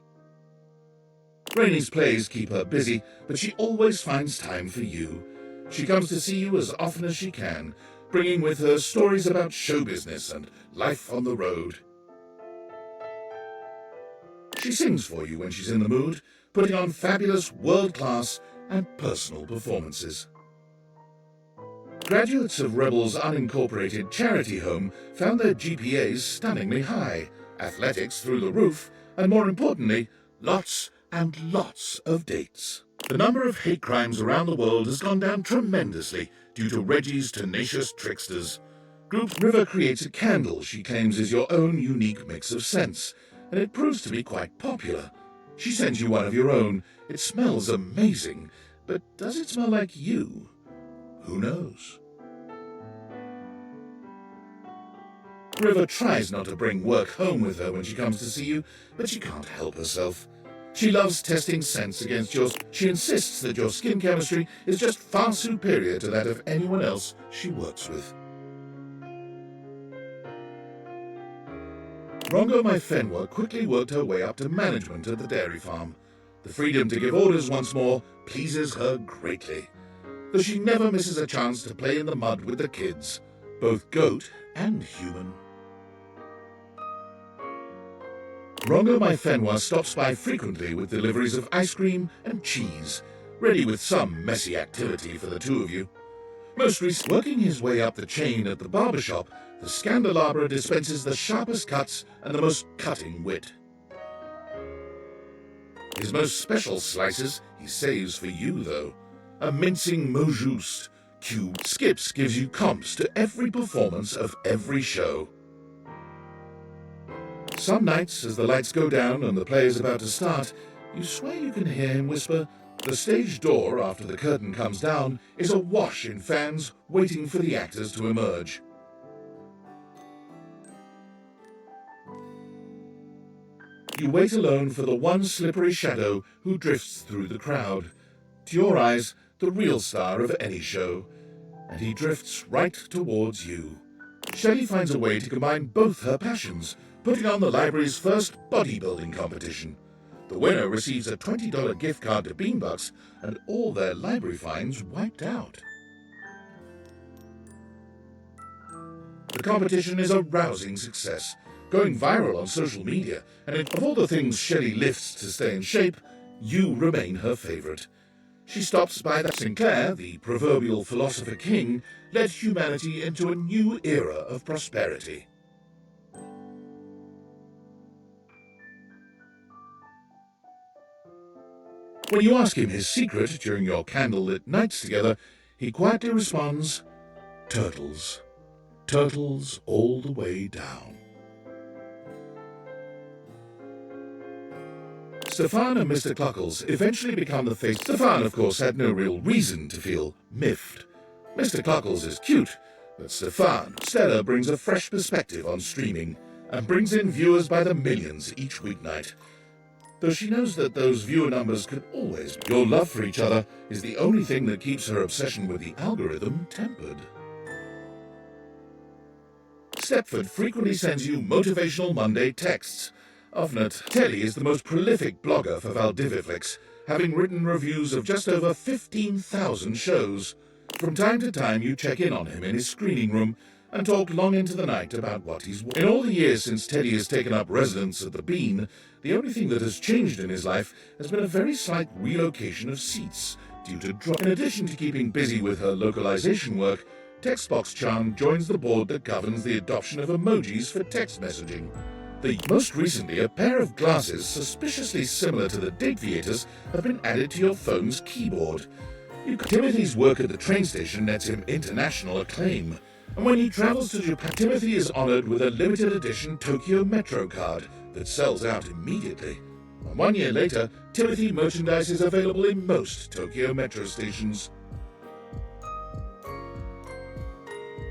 Rainey's plays keep her busy, but she always finds time for you. She comes to see you as often as she can, bringing with her stories about show business and life on the road. She sings for you when she's in the mood, putting on fabulous world-class and personal performances. Graduates of Rebel's unincorporated charity home found their GPAs stunningly high, athletics through the roof, and more importantly, lots and lots of dates. The number of hate crimes around the world has gone down tremendously due to Reggie's tenacious tricksters. Group River creates a candle she claims is your own unique mix of scents, and it proves to be quite popular. She sends you one of your own. It smells amazing, but does it smell like you? Who knows? River tries not to bring work home with her when she comes to see you, but she can't help herself. She loves testing scents against yours. She insists that your skin chemistry is just far superior to that of anyone else she works with. Rongo Maifenwa quickly worked her way up to management at the dairy farm. The freedom to give orders once more pleases her greatly, though she never misses a chance to play in the mud with the kids, both goat and human. Rongo Maifenwa stops by frequently with deliveries of ice cream and cheese, ready with some messy activity for the two of you. Most recently, working his way up the chain at the barbershop, the Scandelabra dispenses the sharpest cuts and the most cutting wit. His most special slices he saves for you, though. A mincing mot juste. Cube Skips gives you comps to every performance of every show. Some nights, as the lights go down and the play is about to start, you swear you can hear him whisper, "The stage door, after the curtain comes down, is awash in fans waiting for the actors to emerge." You wait alone for the one slippery shadow who drifts through the crowd. To your eyes, the real star of any show, and he drifts right towards you. Shelley finds a way to combine both her passions, putting on the library's first bodybuilding competition. The winner receives a $20 gift card to Beanbucks and all their library fines wiped out. The competition is a rousing success, going viral on social media, and of all the things Shelley lifts to stay in shape, you remain her favorite. She stops by that Sinclair, the proverbial philosopher king, led humanity into a new era of prosperity. When you ask him his secret during your candlelit nights together, he quietly responds, turtles. Turtles all the way down. Stefan and Mr. Cluckles eventually become the face. Stefan, of course, had no real reason to feel miffed. Mr. Cluckles is cute, but Stella brings a fresh perspective on streaming and brings in viewers by the millions each weeknight. Though she knows that those viewer numbers could always be. Your love for each other is the only thing that keeps her obsession with the algorithm tempered. Stepford frequently sends you motivational Monday texts. Ofnet Telly is the most prolific blogger for Valdiviflix, having written reviews of just over 15,000 shows. From time to time you check in on him in his screening room and talk long into the night about what he's watching. In all the years since Teddy has taken up residence at the Bean, the only thing that has changed in his life has been a very slight relocation of seats due to drop. In addition to keeping busy with her localization work, TextBox-chan joins the board that governs the adoption of emojis for text messaging. Most recently, a pair of glasses suspiciously similar to the Dateviators have been added to your phone's keyboard. Timothy's work at the train station nets him international acclaim, and when he travels to Japan, Timothy is honored with a limited edition Tokyo Metro card that sells out immediately. And 1 year later, Timothy merchandise is available in most Tokyo Metro stations.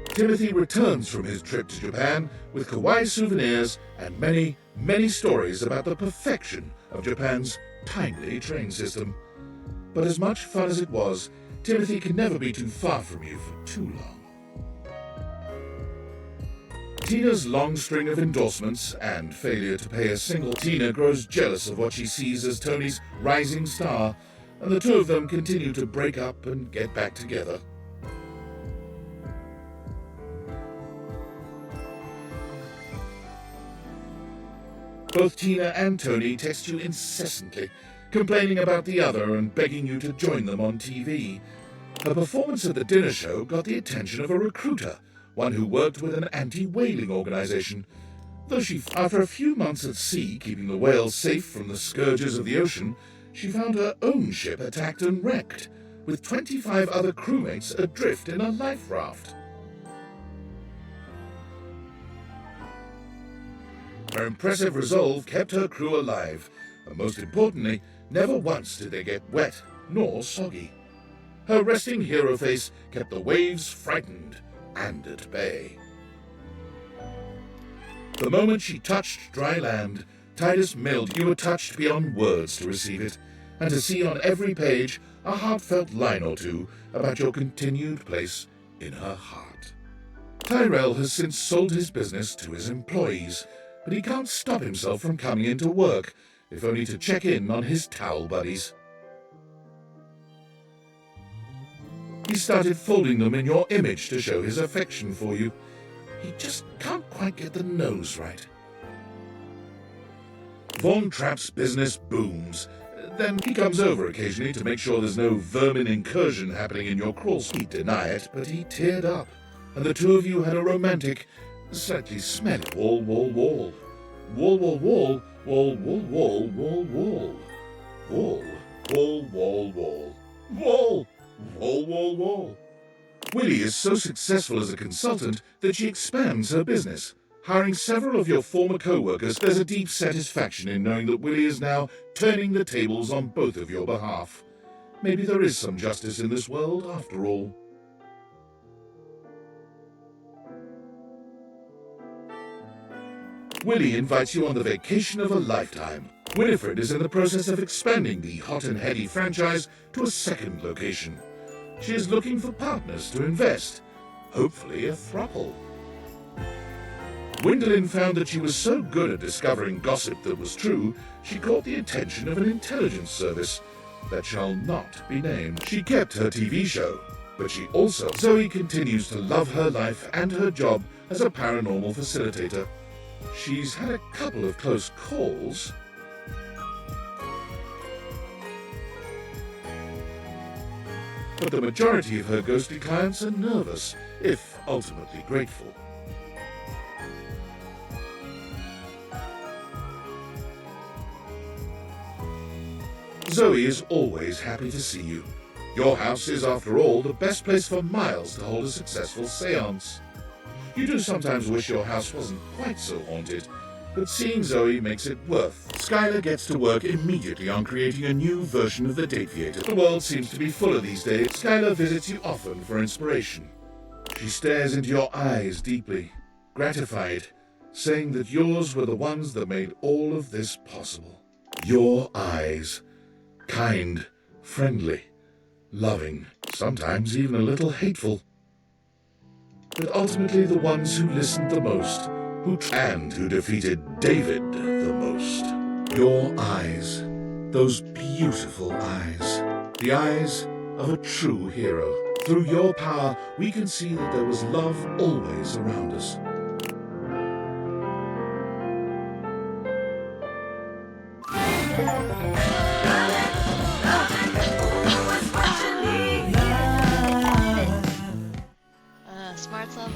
Timothy returns from his trip to Japan with kawaii souvenirs and many, many stories about the perfection of Japan's timely train system. But as much fun as it was, Timothy can never be too far from you for too long. Tina's long string of endorsements and failure to pay a single. Tina grows jealous of what she sees as Tony's rising star, and the two of them continue to break up and get back together. Both Tina and Tony text you incessantly, complaining about the other and begging you to join them on TV. Her performance at the dinner show got the attention of a recruiter, one who worked with an anti-whaling organization. Though after a few months at sea keeping the whales safe from the scourges of the ocean, she found her own ship attacked and wrecked, with 25 other crewmates adrift in a life raft. Her impressive resolve kept her crew alive, and most importantly, never once did they get wet nor soggy. Her resting hero face kept the waves frightened and at bay. The moment she touched dry land, Titus mailed you were touched beyond words to receive it, and to see on every page a heartfelt line or two about your continued place in her heart. Tyrell has since sold his business to his employees, but he can't stop himself from coming into work, if only to check in on his towel buddies. He started folding them in your image to show his affection for you. He just can't quite get the nose right. Von Trapp's business booms. Then he comes over occasionally to make sure there's no vermin incursion happening in your crawl space. He'd deny it, but he teared up, and the two of you had a romantic, slightly smelly wall, wall, wall. Wall, wall, wall, wall, wall, wall, wall, wall. Wall, wall, wall, wall. Wall, wall, wall, wall. Willie is so successful as a consultant that she expands her business. Hiring several of your former co-workers, there's a deep satisfaction in knowing that Willie is now turning the tables on both of your behalf. Maybe there is some justice in this world after all. Willie invites you on the vacation of a lifetime. Winifred is in the process of expanding the Hot and Heady franchise to a second location. She is looking for partners to invest, hopefully a throuple. Gwendolyn found that she was so good at discovering gossip that was true, she caught the attention of an intelligence service that shall not be named. She kept her TV show, but she also... Zoe continues to love her life and her job as a paranormal facilitator. She's had a couple of close calls. But the majority of her ghostly clients are nervous, if ultimately grateful. Zoe is always happy to see you. Your house is, after all, the best place for Miles to hold a successful seance. You do sometimes wish your house wasn't quite so haunted, but seeing Zoe makes it worth. Skylar gets to work immediately on creating a new version of the Dateviator. The world seems to be fuller these days. Skylar visits you often for inspiration. She stares into your eyes deeply, gratified, saying that yours were the ones that made all of this possible. Your eyes. Kind, friendly, loving, sometimes even a little hateful. But ultimately the ones who listened the most, who defeated David the most. Your eyes. Those beautiful eyes. The eyes of a true hero. Through your power, we can see that there was love always around us. Smarts level.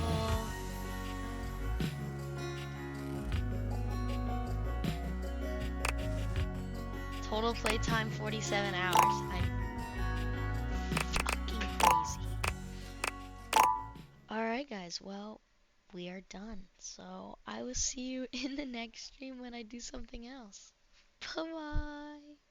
Total playtime 47 hours. I'm fucking crazy. Alright guys, well, we are done. So I will see you in the next stream when I do something else. Bye bye.